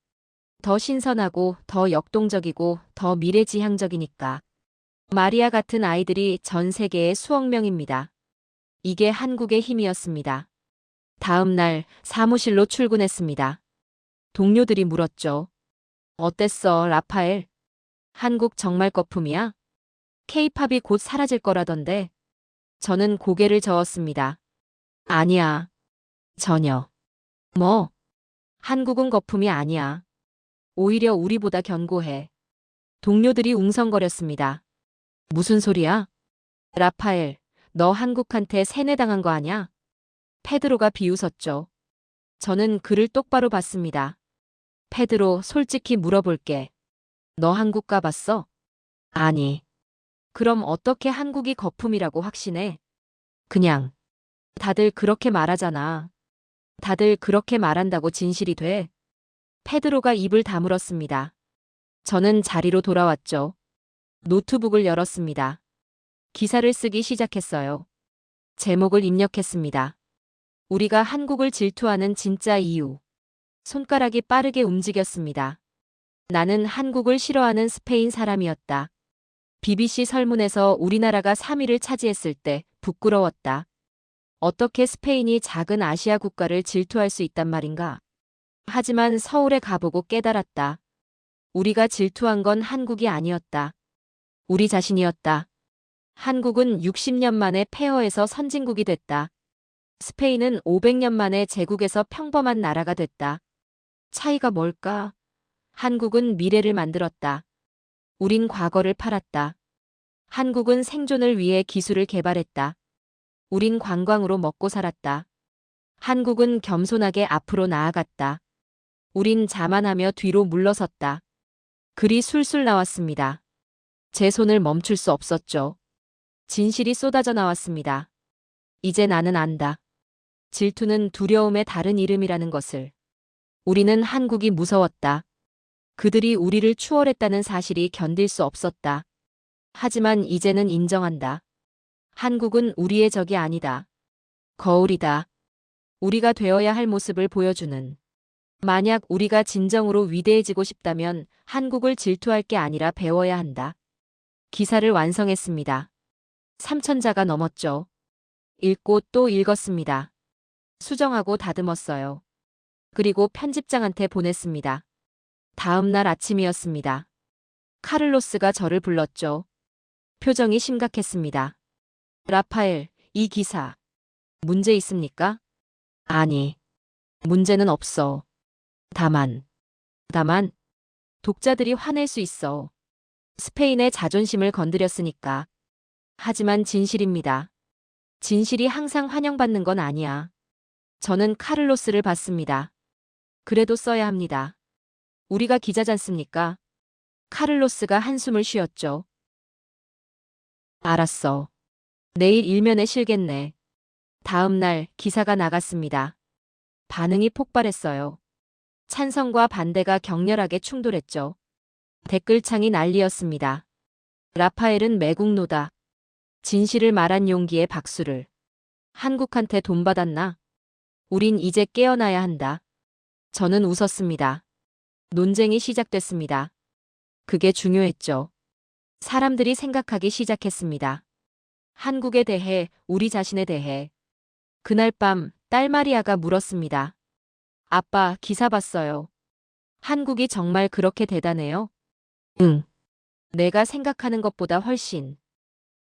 더 신선하고 더 역동적이고 더 미래지향적이니까. 마리아 같은 아이들이 전 세계에 수억 명입니다. 이게 한국의 힘이었습니다. 다음 날 사무실로 출근했습니다. 동료들이 물었죠. 어땠어, 라파엘? 한국 정말 거품이야? 케이팝이 곧 사라질 거라던데. 저는 고개를 저었습니다. 아니야. 전혀. 뭐? 한국은 거품이 아니야. 오히려 우리보다 견고해. 동료들이 웅성거렸습니다. 무슨 소리야? 라파엘, 너 한국한테 세뇌당한 거 아냐? 페드로가 비웃었죠. 저는 그를 똑바로 봤습니다. 페드로, 솔직히 물어볼게. 너 한국 가봤어? 아니. 그럼 어떻게 한국이 거품이라고 확신해? 그냥. 다들 그렇게 말하잖아. 다들 그렇게 말한다고 진실이 돼? 페드로가 입을 다물었습니다. 저는 자리로 돌아왔죠. 노트북을 열었습니다. 기사를 쓰기 시작했어요. 제목을 입력했습니다. 우리가 한국을 질투하는 진짜 이유. 손가락이 빠르게 움직였습니다. 나는 한국을 싫어하는 스페인 사람이었다. BBC 설문에서 우리나라가 3위를 차지했을 때 부끄러웠다. 어떻게 스페인이 작은 아시아 국가를 질투할 수 있단 말인가? 하지만 서울에 가보고 깨달았다. 우리가 질투한 건 한국이 아니었다. 우리 자신이었다. 한국은 60년 만에 폐허에서 선진국이 됐다. 스페인은 500년 만에 제국에서 평범한 나라가 됐다. 차이가 뭘까? 한국은 미래를 만들었다. 우린 과거를 팔았다. 한국은 생존을 위해 기술을 개발했다. 우린 관광으로 먹고 살았다. 한국은 겸손하게 앞으로 나아갔다. 우린 자만하며 뒤로 물러섰다. 글이 술술 나왔습니다. 제 손을 멈출 수 없었죠. 진실이 쏟아져 나왔습니다. 이제 나는 안다. 질투는 두려움의 다른 이름이라는 것을. 우리는 한국이 무서웠다. 그들이 우리를 추월했다는 사실이 견딜 수 없었다. 하지만 이제는 인정한다. 한국은 우리의 적이 아니다. 거울이다. 우리가 되어야 할 모습을 보여주는. 만약 우리가 진정으로 위대해지고 싶다면 한국을 질투할 게 아니라 배워야 한다. 기사를 완성했습니다. 3,000자가 넘었죠. 읽고 또 읽었습니다. 수정하고 다듬었어요. 그리고 편집장한테 보냈습니다. 다음 날 아침이었습니다. 카를로스가 저를 불렀죠. 표정이 심각했습니다. 라파엘, 이 기사. 문제 있습니까? 아니. 문제는 없어. 다만, 독자들이 화낼 수 있어. 스페인의 자존심을 건드렸으니까. 하지만 진실입니다. 진실이 항상 환영받는 건 아니야. 저는 카를로스를 봤습니다. 그래도 써야 합니다. 우리가 기자잖습니까? 카를로스가 한숨을 쉬었죠. 알았어. 내일 일면에 실겠네. 다음 날 기사가 나갔습니다. 반응이 폭발했어요. 찬성과 반대가 격렬하게 충돌했죠. 댓글창이 난리였습니다. 라파엘은 매국노다. 진실을 말한 용기에 박수를. 한국한테 돈 받았나? 우린 이제 깨어나야 한다. 저는 웃었습니다. 논쟁이 시작됐습니다. 그게 중요했죠. 사람들이 생각하기 시작했습니다. 한국에 대해, 우리 자신에 대해. 그날 밤 딸 마리아가 물었습니다. 아빠, 기사 봤어요. 한국이 정말 그렇게 대단해요? 응. 내가 생각하는 것보다 훨씬.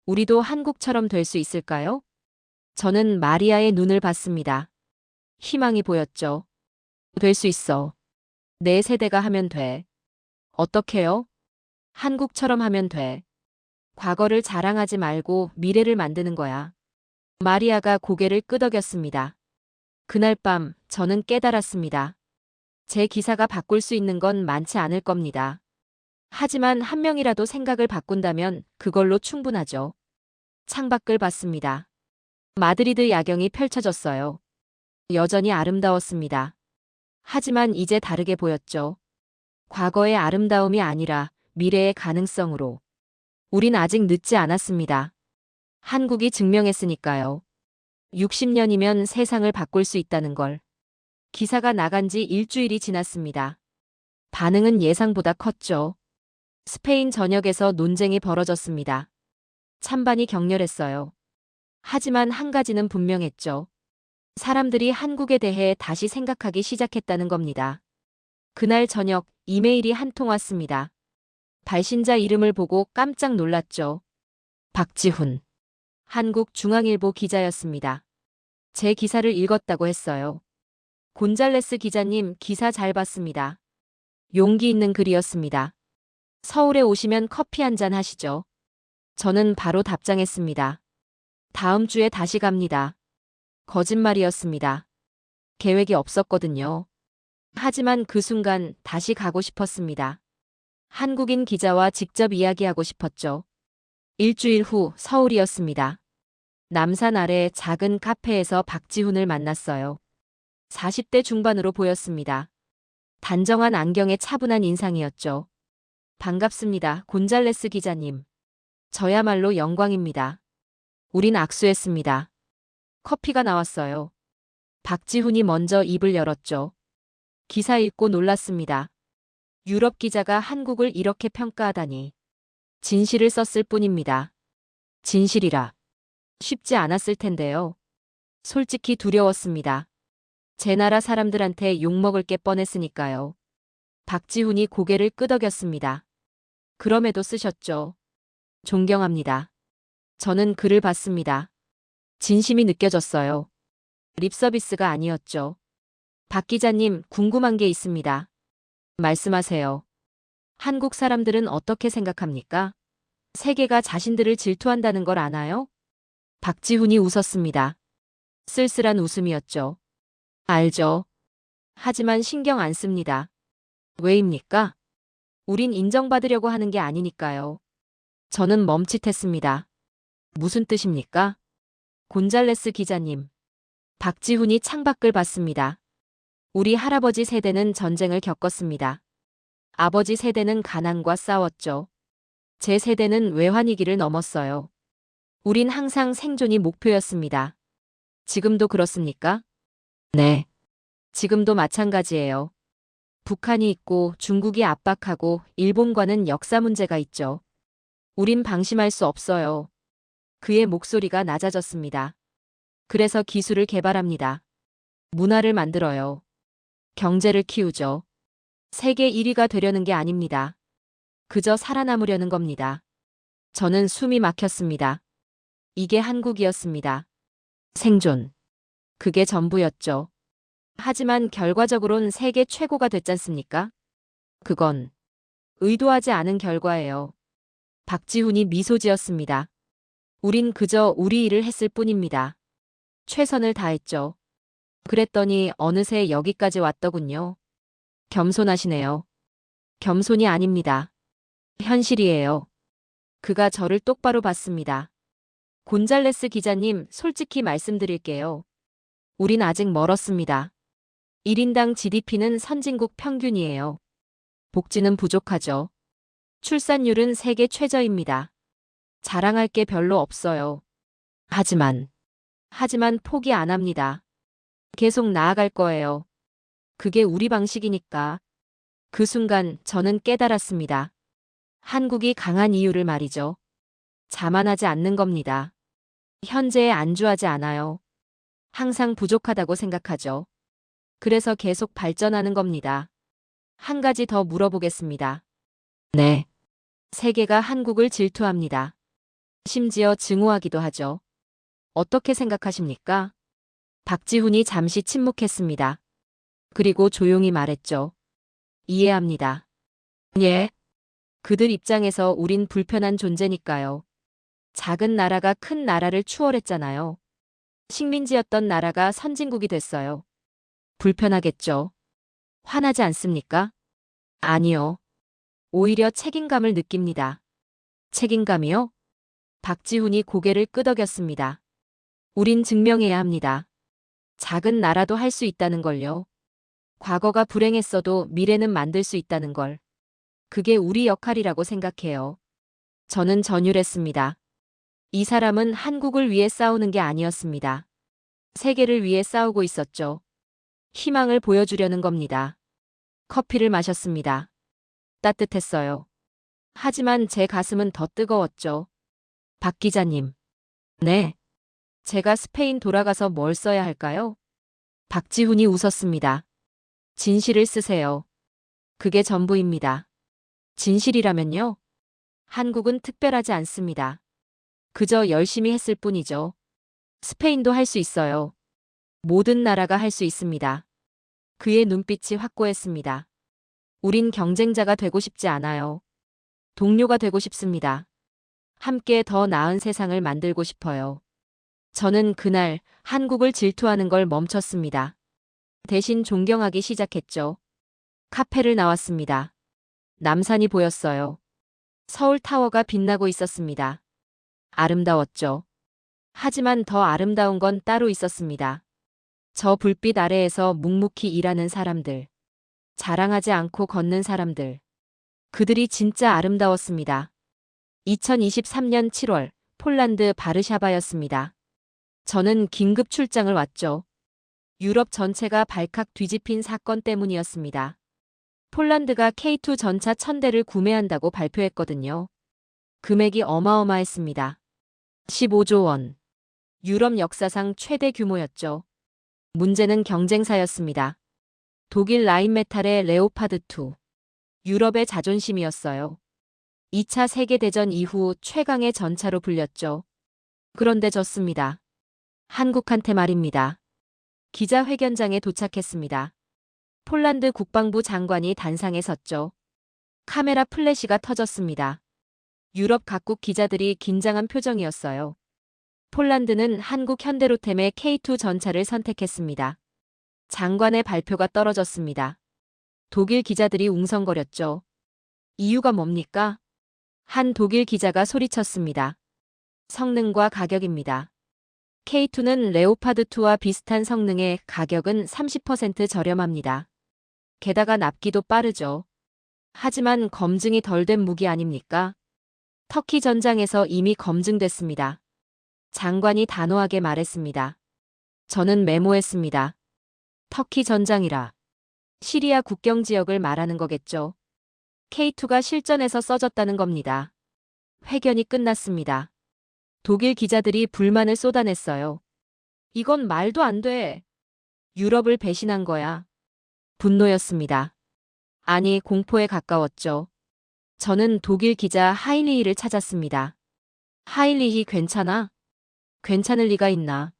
우리도 한국처럼 될 수 있을까요? 저는 마리아의 눈을 봤습니다. 희망이 보였죠. 될 수 있어. 내 세대가 하면 돼. 어떻게요? 한국처럼 하면 돼. 과거를 자랑하지 말고 미래를 만드는 거야. 마리아가 고개를 끄덕였습니다. 그날 밤 저는 깨달았습니다. 제 기사가 바꿀 수 있는 건 많지 않을 겁니다. 하지만 한 명이라도 생각을 바꾼다면 그걸로 충분하죠. 창밖을 봤습니다. 마드리드 야경이 펼쳐졌어요. 여전히 아름다웠습니다. 하지만 이제 다르게 보였죠. 과거의 아름다움이 아니라 미래의 가능성으로. 우린 아직 늦지 않았습니다. 한국이 증명했으니까요. 60년이면 세상을 바꿀 수 있다는 걸. 기사가 나간 지 일주일이 지났습니다. 반응은 예상보다 컸죠. 스페인 전역에서 논쟁이 벌어졌습니다. 찬반이 격렬했어요. 하지만 한 가지는 분명했죠. 사람들이 한국에 대해 다시 생각하기 시작했다는 겁니다. 그날 저녁 이메일이 한 통 왔습니다. 발신자 이름을 보고 깜짝 놀랐죠. 박지훈. 한국중앙일보 기자였습니다. 제 기사를 읽었다고 했어요. 곤잘레스 기자님, 기사 잘 봤습니다. 용기 있는 글이었습니다. 서울에 오시면 커피 한잔 하시죠. 저는 바로 답장했습니다. 다음 주에 다시 갑니다. 거짓말이었습니다. 계획이 없었거든요. 하지만 그 순간 다시 가고 싶었습니다. 한국인 기자와 직접 이야기하고 싶었죠. 일주일 후 서울이었습니다. 남산 아래 작은 카페에서 박지훈을 만났어요. 40대 중반으로 보였습니다. 단정한 안경에 차분한 인상이었죠. 반갑습니다, 곤잘레스 기자님. 저야말로 영광입니다. 우린 악수했습니다. 커피가 나왔어요. 박지훈이 먼저 입을 열었죠. 기사 읽고 놀랐습니다. 유럽 기자가 한국을 이렇게 평가하다니. 진실을 썼을 뿐입니다. 진실이라. 쉽지 않았을 텐데요. 솔직히 두려웠습니다. 제 나라 사람들한테 욕먹을 게 뻔했으니까요. 박지훈이 고개를 끄덕였습니다. 그럼에도 쓰셨죠. 존경합니다. 저는 글을 봤습니다. 진심이 느껴졌어요. 립서비스가 아니었죠. 박 기자님, 궁금한 게 있습니다. 말씀하세요. 한국 사람들은 어떻게 생각합니까? 세계가 자신들을 질투한다는 걸 아나요? 박지훈이 웃었습니다. 쓸쓸한 웃음이었죠. 알죠. 하지만 신경 안 씁니다. 왜입니까? 우린 인정받으려고 하는 게 아니니까요. 저는 멈칫했습니다. 무슨 뜻입니까? 곤잘레스 기자님. 박지훈이 창밖을 봤습니다. 우리 할아버지 세대는 전쟁을 겪었습니다. 아버지 세대는 가난과 싸웠죠. 제 세대는 외환위기를 넘었어요. 우린 항상 생존이 목표였습니다. 지금도 그렇습니까? 네. 지금도 마찬가지예요. 북한이 있고 중국이 압박하고 일본과는 역사 문제가 있죠. 우린 방심할 수 없어요. 그의 목소리가 낮아졌습니다. 그래서 기술을 개발합니다. 문화를 만들어요. 경제를 키우죠. 세계 1위가 되려는 게 아닙니다. 그저 살아남으려는 겁니다. 저는 숨이 막혔습니다. 이게 한국이었습니다. 생존. 그게 전부였죠. 하지만 결과적으론 세계 최고가 됐잖습니까? 그건 의도하지 않은 결과예요. 박지훈이 미소 지었습니다. 우린 그저 우리 일을 했을 뿐입니다. 최선을 다했죠. 그랬더니 어느새 여기까지 왔더군요. 겸손하시네요. 겸손이 아닙니다. 현실이에요. 그가 저를 똑바로 봤습니다. 곤잘레스 기자님, 솔직히 말씀드릴게요. 우린 아직 멀었습니다. 1인당 GDP는 선진국 평균이에요. 복지는 부족하죠. 출산율은 세계 최저입니다. 자랑할 게 별로 없어요. 하지만 포기 안 합니다. 계속 나아갈 거예요. 그게 우리 방식이니까. 그 순간 저는 깨달았습니다. 한국이 강한 이유를 말이죠. 자만하지 않는 겁니다. 현재에 안주하지 않아요. 항상 부족하다고 생각하죠. 그래서 계속 발전하는 겁니다. 한 가지 더 물어보겠습니다. 네. 세계가 한국을 질투합니다. 심지어 증오하기도 하죠. 어떻게 생각하십니까? 박지훈이 잠시 침묵했습니다. 그리고 조용히 말했죠. 이해합니다. 예. 그들 입장에서 우린 불편한 존재니까요. 작은 나라가 큰 나라를 추월했잖아요. 식민지였던 나라가 선진국이 됐어요. 불편하겠죠. 화나지 않습니까? 아니요. 오히려 책임감을 느낍니다. 책임감이요? 박지훈이 고개를 끄덕였습니다. 우린 증명해야 합니다. 작은 나라도 할 수 있다는 걸요. 과거가 불행했어도 미래는 만들 수 있다는 걸. 그게 우리 역할이라고 생각해요. 저는 전율했습니다. 이 사람은 한국을 위해 싸우는 게 아니었습니다. 세계를 위해 싸우고 있었죠. 희망을 보여주려는 겁니다. 커피를 마셨습니다. 따뜻했어요. 하지만 제 가슴은 더 뜨거웠죠. 박 기자님. 네. 제가 스페인 돌아가서 뭘 써야 할까요? 박지훈이 웃었습니다. 진실을 쓰세요. 그게 전부입니다. 진실이라면요? 한국은 특별하지 않습니다. 그저 열심히 했을 뿐이죠. 스페인도 할 수 있어요. 모든 나라가 할 수 있습니다. 그의 눈빛이 확고했습니다. 우린 경쟁자가 되고 싶지 않아요. 동료가 되고 싶습니다. 함께 더 나은 세상을 만들고 싶어요. 저는 그날 한국을 질투하는 걸 멈췄습니다. 대신 존경하기 시작했죠. 카페를 나왔습니다. 남산이 보였어요. 서울 타워가 빛나고 있었습니다. 아름다웠죠. 하지만 더 아름다운 건 따로 있었습니다. 저 불빛 아래에서 묵묵히 일하는 사람들. 자랑하지 않고 걷는 사람들. 그들이 진짜 아름다웠습니다. 2023년 7월 폴란드 바르샤바였습니다. 저는 긴급 출장을 왔죠. 유럽 전체가 발칵 뒤집힌 사건 때문이었습니다. 폴란드가 K2 전차 1000대를 구매한다고 발표했거든요. 금액이 어마어마했습니다. 15조 원. 유럽 역사상 최대 규모였죠. 문제는 경쟁사였습니다. 독일 라인메탈의 레오파드2. 유럽의 자존심이었어요. 2차 세계대전 이후 최강의 전차로 불렸죠. 그런데 졌습니다. 한국한테 말입니다. 기자회견장에 도착했습니다. 폴란드 국방부 장관이 단상에 섰죠. 카메라 플래시가 터졌습니다. 유럽 각국 기자들이 긴장한 표정이었어요. 폴란드는 한국 현대로템의 K2 전차를 선택했습니다. 장관의 발표가 떨어졌습니다. 독일 기자들이 웅성거렸죠. 이유가 뭡니까? 한 독일 기자가 소리쳤습니다. 성능과 가격입니다. K2는 레오파드2와 비슷한 성능에 가격은 30% 저렴합니다. 게다가 납기도 빠르죠. 하지만 검증이 덜 된 무기 아닙니까? 터키 전장에서 이미 검증됐습니다. 장관이 단호하게 말했습니다. 저는 메모했습니다. 터키 전장이라. 시리아 국경 지역을 말하는 거겠죠. K2가 실전에서 써졌다는 겁니다. 회견이 끝났습니다. 독일 기자들이 불만을 쏟아냈어요. 이건 말도 안 돼. 유럽을 배신한 거야. 분노였습니다. 아니, 공포에 가까웠죠. 저는 독일 기자 하일리히를 찾았습니다. 하일리히 괜찮아? 괜찮을 리가 있나?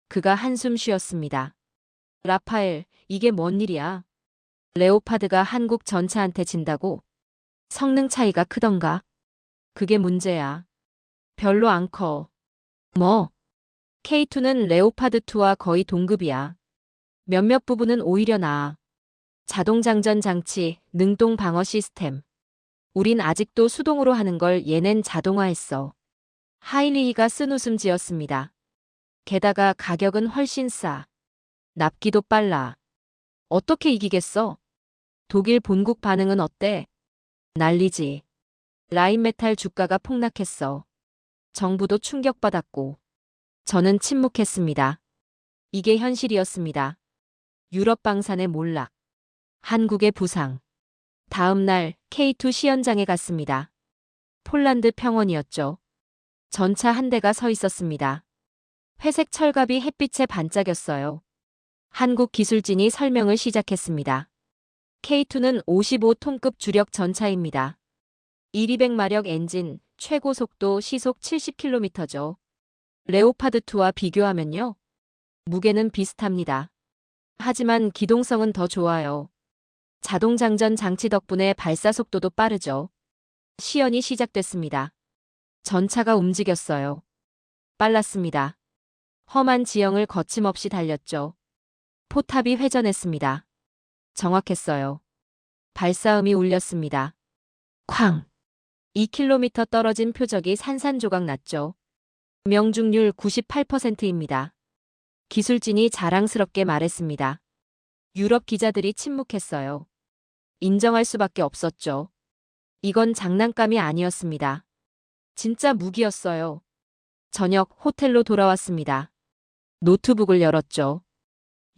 그가 한숨 쉬었습니다. 라파엘, 이게 뭔 일이야? 레오파드가 한국 전차한테 진다고? 성능 차이가 크던가? 그게 문제야. 별로 안 커. 뭐? K2는 레오파드2와 거의 동급이야. 몇몇 부분은 오히려 나아. 자동장전 장치, 능동 방어 시스템. 우린 아직도 수동으로 하는 걸 얘넨 자동화했어. 하일리히가 쓴웃음 지었습니다. 게다가 가격은 훨씬 싸. 납기도 빨라. 어떻게 이기겠어? 독일 본국 반응은 어때? 난리지. 라인메탈 주가가 폭락했어. 정부도 충격받았고. 저는 침묵했습니다. 이게 현실이었습니다. 유럽 방산의 몰락. 한국의 부상. 다음 날 K2 시연장에 갔습니다. 폴란드 평원이었죠. 전차 한 대가 서 있었습니다. 회색 철갑이 햇빛에 반짝였어요. 한국 기술진이 설명을 시작했습니다. K2는 55톤급 주력 전차입니다. 1200마력 엔진, 최고 속도 시속 70km죠. 레오파드2와 비교하면요. 무게는 비슷합니다. 하지만 기동성은 더 좋아요. 자동장전 장치 덕분에 발사 속도도 빠르죠. 시연이 시작됐습니다. 전차가 움직였어요. 빨랐습니다. 험한 지형을 거침없이 달렸죠. 포탑이 회전했습니다. 정확했어요. 발사음이 울렸습니다. 쾅! 2km 떨어진 표적이 산산조각 났죠. 명중률 98%입니다. 기술진이 자랑스럽게 말했습니다. 유럽 기자들이 침묵했어요. 인정할 수밖에 없었죠. 이건 장난감이 아니었습니다. 진짜 무기였어요. 저녁 호텔로 돌아왔습니다. 노트북을 열었죠.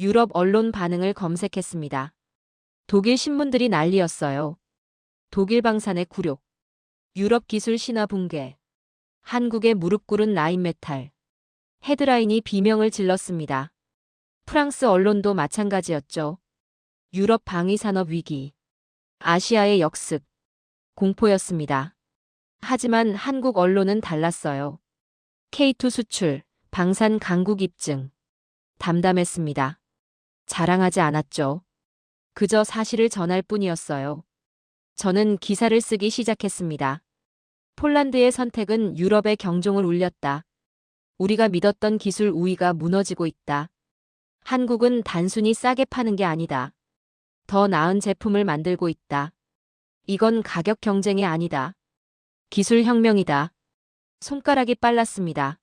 유럽 언론 반응을 검색했습니다. 독일 신문들이 난리였어요. 독일 방산의 굴욕. 유럽 기술 신화 붕괴. 한국의 무릎 꿇은 라인메탈. 헤드라인이 비명을 질렀습니다. 프랑스 언론도 마찬가지였죠. 유럽 방위산업 위기. 아시아의 역습. 공포였습니다. 하지만 한국 언론은 달랐어요. K2 수출, 방산 강국 입증. 담담했습니다. 자랑하지 않았죠. 그저 사실을 전할 뿐이었어요. 저는 기사를 쓰기 시작했습니다. 폴란드의 선택은 유럽의 경종을 울렸다. 우리가 믿었던 기술 우위가 무너지고 있다. 한국은 단순히 싸게 파는 게 아니다. 더 나은 제품을 만들고 있다. 이건 가격 경쟁이 아니다. 기술 혁명이다. 손가락이 빨랐습니다.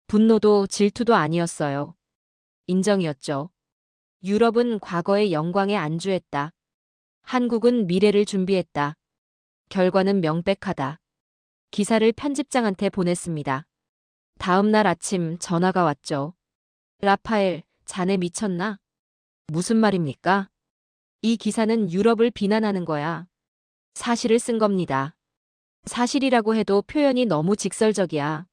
분노도 질투도 아니었어요. 인정이었죠. 유럽은 과거의 영광에 안주했다. 한국은 미래를 준비했다. 결과는 명백하다. 기사를 편집장한테 보냈습니다. 다음 날 아침 전화가 왔죠. 라파엘, 자네 미쳤나? 무슨 말입니까? 이 기사는 유럽을 비난하는 거야. 사실을 쓴 겁니다. 사실이라고 해도 표현이 너무 직설적이야.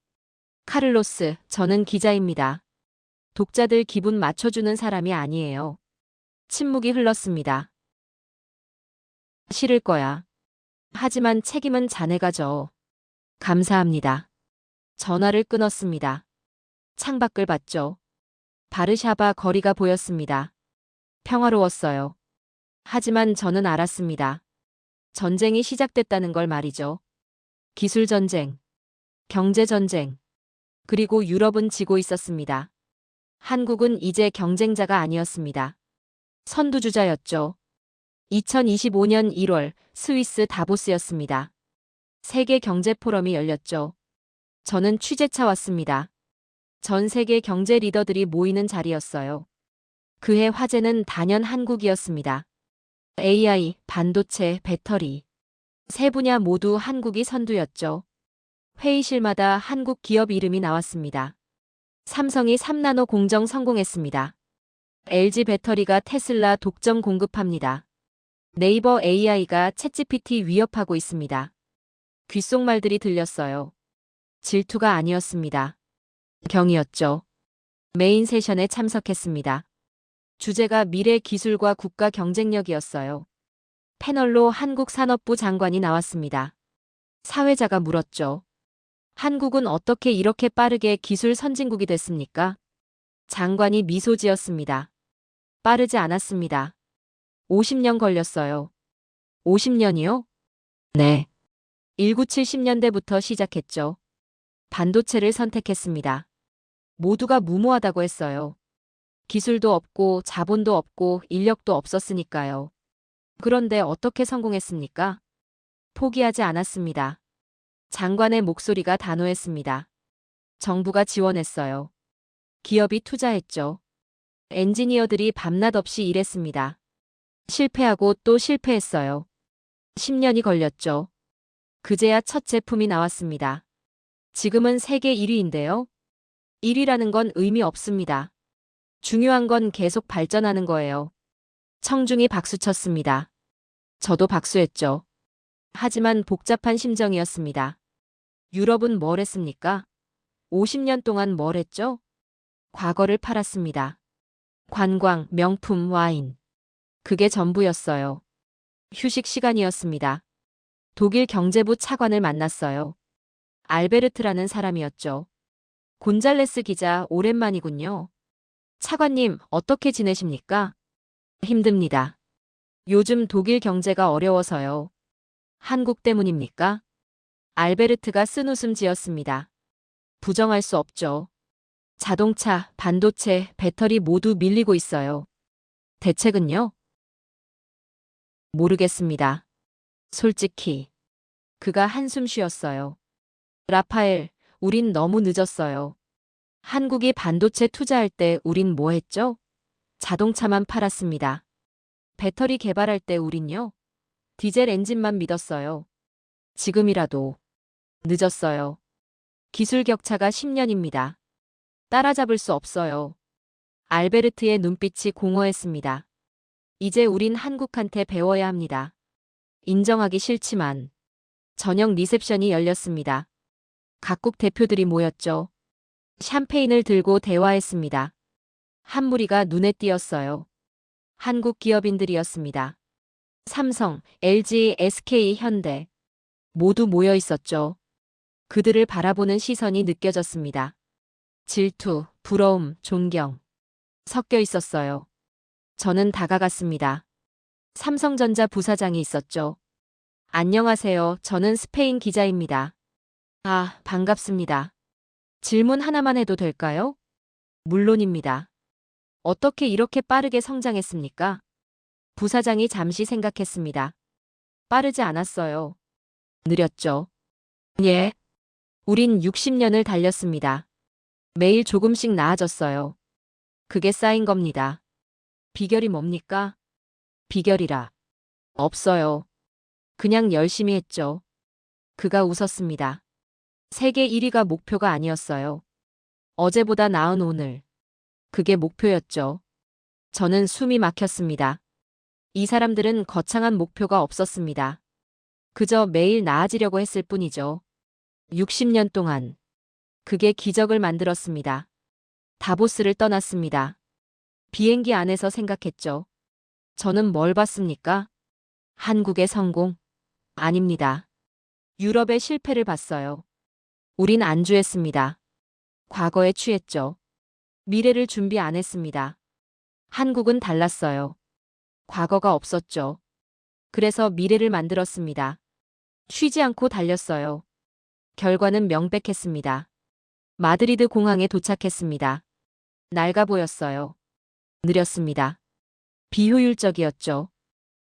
카를로스, 저는 기자입니다. 독자들 기분 맞춰주는 사람이 아니에요. 침묵이 흘렀습니다. 싫을 거야. 하지만 책임은 자네가 져. 감사합니다. 전화를 끊었습니다. 창밖을 봤죠. 바르샤바 거리가 보였습니다. 평화로웠어요. 하지만 저는 알았습니다. 전쟁이 시작됐다는 걸 말이죠. 기술전쟁, 경제전쟁, 그리고 유럽은 지고 있었습니다. 한국은 이제 경쟁자가 아니었습니다. 선두주자였죠. 2025년 1월 스위스 다보스였습니다. 세계 경제 포럼이 열렸죠. 저는 취재차 왔습니다. 전 세계 경제 리더들이 모이는 자리였어요. 그해 화제는 단연 한국이었습니다. AI, 반도체, 배터리. 세 분야 모두 한국이 선두였죠. 회의실마다 한국 기업 이름이 나왔습니다. 삼성이 3나노 공정 성공했습니다. LG 배터리가 테슬라 독점 공급합니다. 네이버 AI가 챗GPT 위협하고 있습니다. 귓속말들이 들렸어요. 질투가 아니었습니다. 경이었죠. 메인 세션에 참석했습니다. 주제가 미래 기술과 국가 경쟁력이었어요. 패널로 한국산업부 장관이 나왔습니다. 사회자가 물었죠. 한국은 어떻게 이렇게 빠르게 기술 선진국이 됐습니까? 장관이 미소 지었습니다. 빠르지 않았습니다. 50년 걸렸어요. 50년이요? 네. 1970년대부터 시작했죠. 반도체를 선택했습니다. 모두가 무모하다고 했어요. 기술도 없고 자본도 없고 인력도 없었으니까요. 그런데 어떻게 성공했습니까? 포기하지 않았습니다. 장관의 목소리가 단호했습니다. 정부가 지원했어요. 기업이 투자했죠. 엔지니어들이 밤낮 없이 일했습니다. 실패하고 또 실패했어요. 10년이 걸렸죠. 그제야 첫 제품이 나왔습니다. 지금은 세계 1위인데요. 1위라는 건 의미 없습니다. 중요한 건 계속 발전하는 거예요. 청중이 박수쳤습니다. 저도 박수했죠. 하지만 복잡한 심정이었습니다. 유럽은 뭘 했습니까? 50년 동안 뭘 했죠? 과거를 팔았습니다. 관광, 명품, 와인. 그게 전부였어요. 휴식 시간이었습니다. 독일 경제부 차관을 만났어요. 알베르트라는 사람이었죠. 곤잘레스 기자, 오랜만이군요. 차관님, 어떻게 지내십니까? 힘듭니다. 요즘 독일 경제가 어려워서요. 한국 때문입니까? 알베르트가 쓴웃음 지었습니다. 부정할 수 없죠. 자동차, 반도체, 배터리 모두 밀리고 있어요. 대책은요? 모르겠습니다. 솔직히. 그가 한숨 쉬었어요. 라파엘, 우린 너무 늦었어요. 한국이 반도체 투자할 때 우린 뭐 했죠? 자동차만 팔았습니다. 배터리 개발할 때 우린요? 디젤 엔진만 믿었어요. 지금이라도 늦었어요. 기술 격차가 10년입니다. 따라잡을 수 없어요. 알베르트의 눈빛이 공허했습니다. 이제 우린 한국한테 배워야 합니다. 인정하기 싫지만. 저녁 리셉션이 열렸습니다. 각국 대표들이 모였죠. 샴페인을 들고 대화했습니다. 한 무리가 눈에 띄었어요. 한국 기업인들이었습니다. 삼성, LG, SK, 현대. 모두 모여 있었죠. 그들을 바라보는 시선이 느껴졌습니다. 질투, 부러움, 존경. 섞여 있었어요. 저는 다가갔습니다. 삼성전자 부사장이 있었죠. 안녕하세요. 저는 스페인 기자입니다. 아, 반갑습니다. 질문 하나만 해도 될까요? 물론입니다. 어떻게 이렇게 빠르게 성장했습니까? 부사장이 잠시 생각했습니다. 빠르지 않았어요. 느렸죠. 예. 우린 60년을 달렸습니다. 매일 조금씩 나아졌어요. 그게 쌓인 겁니다. 비결이 뭡니까? 비결이라. 없어요. 그냥 열심히 했죠. 그가 웃었습니다. 세계 1위가 목표가 아니었어요. 어제보다 나은 오늘. 그게 목표였죠. 저는 숨이 막혔습니다. 이 사람들은 거창한 목표가 없었습니다. 그저 매일 나아지려고 했을 뿐이죠. 60년 동안. 그게 기적을 만들었습니다. 다보스를 떠났습니다. 비행기 안에서 생각했죠. 저는 뭘 봤습니까? 한국의 성공? 아닙니다. 유럽의 실패를 봤어요. 우린 안주했습니다. 과거에 취했죠. 미래를 준비 안 했습니다. 한국은 달랐어요. 과거가 없었죠. 그래서 미래를 만들었습니다. 쉬지 않고 달렸어요. 결과는 명백했습니다. 마드리드 공항에 도착했습니다. 낡아 보였어요. 느렸습니다. 비효율적이었죠.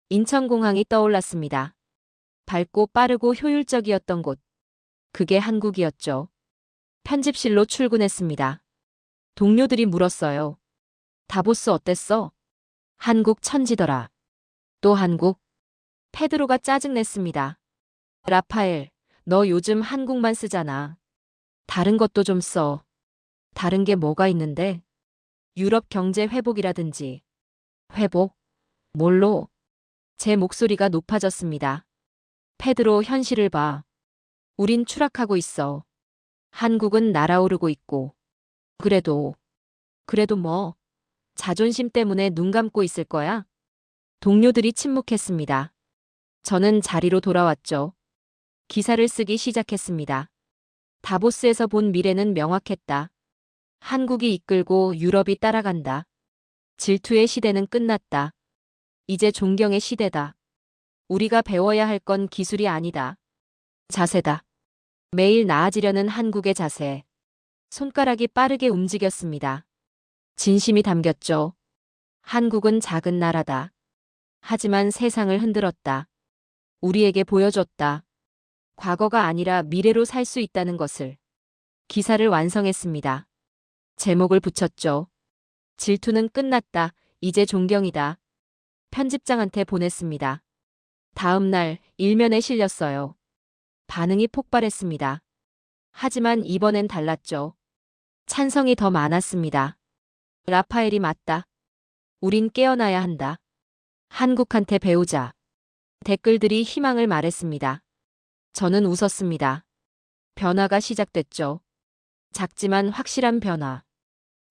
인천공항이 떠올랐습니다. 밝고 빠르고 효율적이었던 곳. 그게 한국이었죠. 편집실로 출근했습니다. 동료들이 물었어요. 다보스 어땠어? 한국 천지더라. 또 한국? 페드로가 짜증냈습니다. 라파엘, 너 요즘 한국만 쓰잖아. 다른 것도 좀 써. 다른 게 뭐가 있는데? 유럽 경제 회복이라든지. 회복? 뭘로? 제 목소리가 높아졌습니다. 페드로, 현실을 봐. 우린 추락하고 있어. 한국은 날아오르고 있고. 그래도 뭐? 자존심 때문에 눈 감고 있을 거야? 동료들이 침묵했습니다. 저는 자리로 돌아왔죠. 기사를 쓰기 시작했습니다. 다보스에서 본 미래는 명확했다. 한국이 이끌고 유럽이 따라간다. 질투의 시대는 끝났다. 이제 존경의 시대다. 우리가 배워야 할 건 기술이 아니다. 자세다. 매일 나아지려는 한국의 자세. 손가락이 빠르게 움직였습니다. 진심이 담겼죠. 한국은 작은 나라다. 하지만 세상을 흔들었다. 우리에게 보여줬다. 과거가 아니라 미래로 살 수 있다는 것을. 기사를 완성했습니다. 제목을 붙였죠. 질투는 끝났다. 이제 존경이다. 편집장한테 보냈습니다. 다음 날 일면에 실렸어요. 반응이 폭발했습니다. 하지만 이번엔 달랐죠. 찬성이 더 많았습니다. 라파엘이 맞다. 우린 깨어나야 한다. 한국한테 배우자. 댓글들이 희망을 말했습니다. 저는 웃었습니다. 변화가 시작됐죠. 작지만 확실한 변화.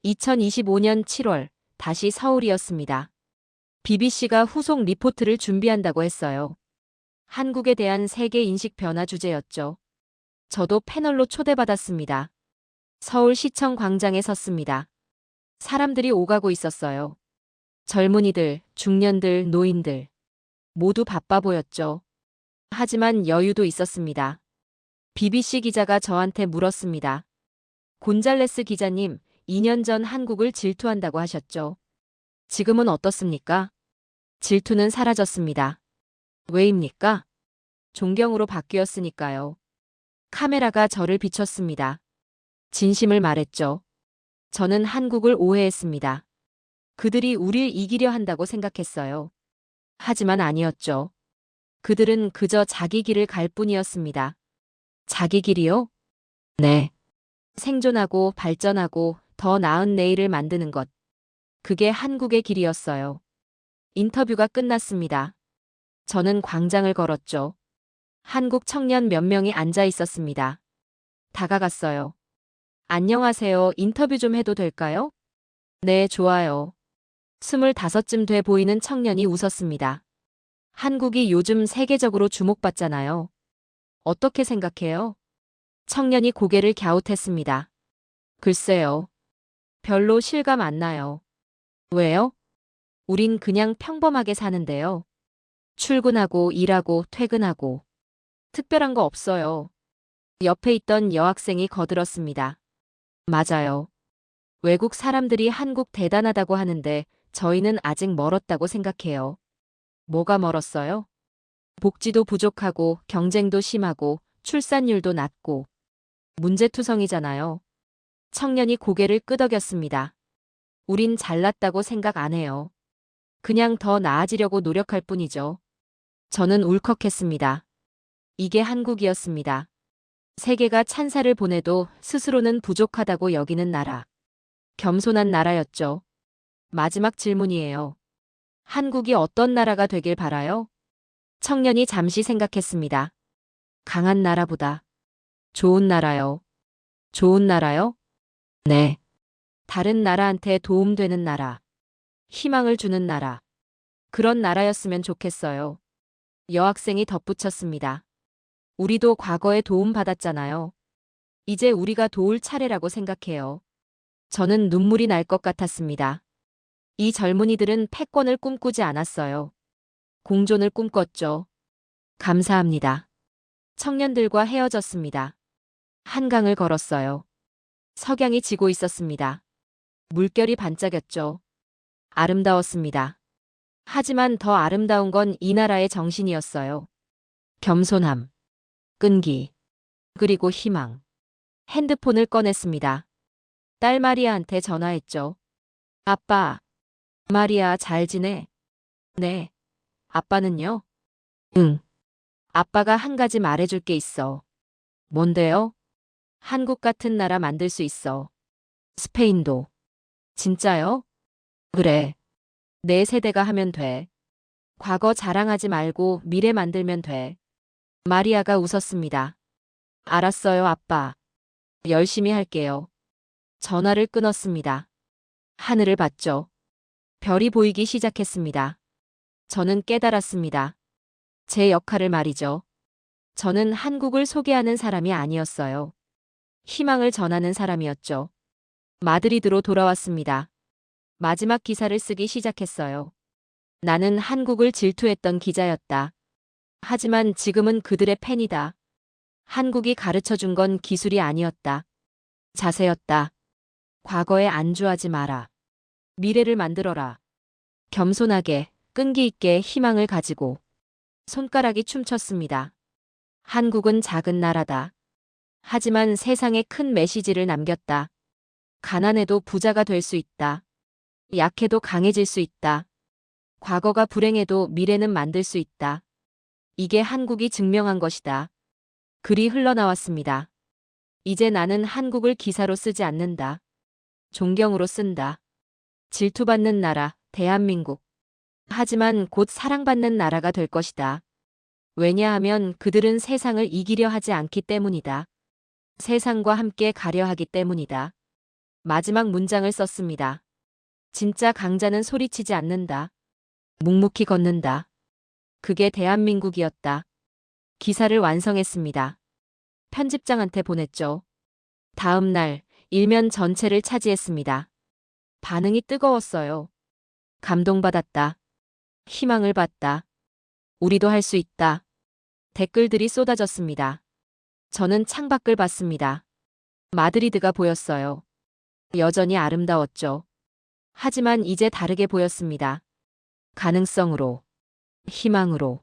2025년 7월, 다시 서울이었습니다. BBC가 후속 리포트를 준비한다고 했어요. 한국에 대한 세계 인식 변화 주제였죠. 저도 패널로 초대받았습니다. 서울시청 광장에 섰습니다. 사람들이 오가고 있었어요. 젊은이들, 중년들, 노인들. 모두 바빠 보였죠. 하지만 여유도 있었습니다. BBC 기자가 저한테 물었습니다. 곤잘레스 기자님, 2년 전 한국을 질투한다고 하셨죠. 지금은 어떻습니까? 질투는 사라졌습니다. 왜입니까? 존경으로 바뀌었으니까요. 카메라가 저를 비췄습니다. 진심을 말했죠. 저는 한국을 오해했습니다. 그들이 우릴 이기려 한다고 생각했어요. 하지만 아니었죠. 그들은 그저 자기 길을 갈 뿐이었습니다. 자기 길이요? 네. 생존하고 발전하고 더 나은 내일을 만드는 것. 그게 한국의 길이었어요. 인터뷰가 끝났습니다. 저는 광장을 걸었죠. 한국 청년 몇 명이 앉아 있었습니다. 다가갔어요. 안녕하세요. 인터뷰 좀 해도 될까요? 네, 좋아요. 25쯤 돼 보이는 청년이 웃었습니다. 한국이 요즘 세계적으로 주목받잖아요. 어떻게 생각해요? 청년이 고개를 갸웃했습니다. 글쎄요. 별로 실감 안 나요. 왜요? 우린 그냥 평범하게 사는데요. 출근하고 일하고 퇴근하고. 특별한 거 없어요. 옆에 있던 여학생이 거들었습니다. 맞아요. 외국 사람들이 한국 대단하다고 하는데 저희는 아직 멀었다고 생각해요. 뭐가 멀었어요? 복지도 부족하고 경쟁도 심하고 출산율도 낮고. 문제투성이잖아요. 청년이 고개를 끄덕였습니다. 우린 잘났다고 생각 안 해요. 그냥 더 나아지려고 노력할 뿐이죠. 저는 울컥했습니다. 이게 한국이었습니다. 세계가 찬사를 보내도 스스로는 부족하다고 여기는 나라. 겸손한 나라였죠. 마지막 질문이에요. 한국이 어떤 나라가 되길 바라요? 청년이 잠시 생각했습니다. 강한 나라보다. 좋은 나라요. 좋은 나라요? 네. 다른 나라한테 도움되는 나라. 희망을 주는 나라. 그런 나라였으면 좋겠어요. 여학생이 덧붙였습니다. 우리도 과거에 도움받았잖아요. 이제 우리가 도울 차례라고 생각해요. 저는 눈물이 날 것 같았습니다. 이 젊은이들은 패권을 꿈꾸지 않았어요. 공존을 꿈꿨죠. 감사합니다. 청년들과 헤어졌습니다. 한강을 걸었어요. 석양이 지고 있었습니다. 물결이 반짝였죠. 아름다웠습니다. 하지만 더 아름다운 건 이 나라의 정신이었어요. 겸손함, 끈기, 그리고 희망. 핸드폰을 꺼냈습니다. 딸 마리아한테 전화했죠. 아빠, 마리아 잘 지내? 네. 아빠는요? 응. 아빠가 한 가지 말해줄 게 있어. 뭔데요? 한국 같은 나라 만들 수 있어. 스페인도. 진짜요? 그래. 내 세대가 하면 돼. 과거 자랑하지 말고 미래 만들면 돼. 마리아가 웃었습니다. 알았어요, 아빠. 열심히 할게요. 전화를 끊었습니다. 하늘을 봤죠. 별이 보이기 시작했습니다. 저는 깨달았습니다. 제 역할을 말이죠. 저는 한국을 소개하는 사람이 아니었어요. 희망을 전하는 사람이었죠. 마드리드로 돌아왔습니다. 마지막 기사를 쓰기 시작했어요. 나는 한국을 질투했던 기자였다. 하지만 지금은 그들의 팬이다. 한국이 가르쳐 준 건 기술이 아니었다. 자세였다. 과거에 안주하지 마라. 미래를 만들어라. 겸손하게, 끈기 있게 희망을 가지고. 손가락이 춤췄습니다. 한국은 작은 나라다. 하지만 세상에 큰 메시지를 남겼다. 가난해도 부자가 될 수 있다. 약해도 강해질 수 있다. 과거가 불행해도 미래는 만들 수 있다. 이게 한국이 증명한 것이다. 글이 흘러나왔습니다. 이제 나는 한국을 기사로 쓰지 않는다. 존경으로 쓴다. 질투받는 나라, 대한민국. 하지만 곧 사랑받는 나라가 될 것이다. 왜냐하면 그들은 세상을 이기려 하지 않기 때문이다. 세상과 함께 가려 하기 때문이다. 마지막 문장을 썼습니다. 진짜 강자는 소리치지 않는다. 묵묵히 걷는다. 그게 대한민국이었다. 기사를 완성했습니다. 편집장한테 보냈죠. 다음 날 일면 전체를 차지했습니다. 반응이 뜨거웠어요. 감동받았다. 희망을 받다. 우리도 할 수 있다. 댓글들이 쏟아졌습니다. 저는 창밖을 봤습니다. 마드리드가 보였어요. 여전히 아름다웠죠. 하지만 이제 다르게 보였습니다. 가능성으로, 희망으로.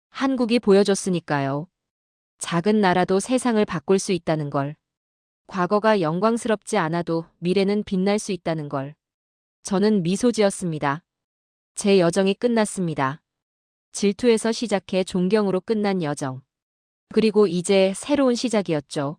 한국이 보여줬으니까요. 작은 나라도 세상을 바꿀 수 있다는 걸. 과거가 영광스럽지 않아도 미래는 빛날 수 있다는 걸. 저는 미소 지었습니다. 제 여정이 끝났습니다. 질투에서 시작해 존경으로 끝난 여정. 그리고 이제 새로운 시작이었죠.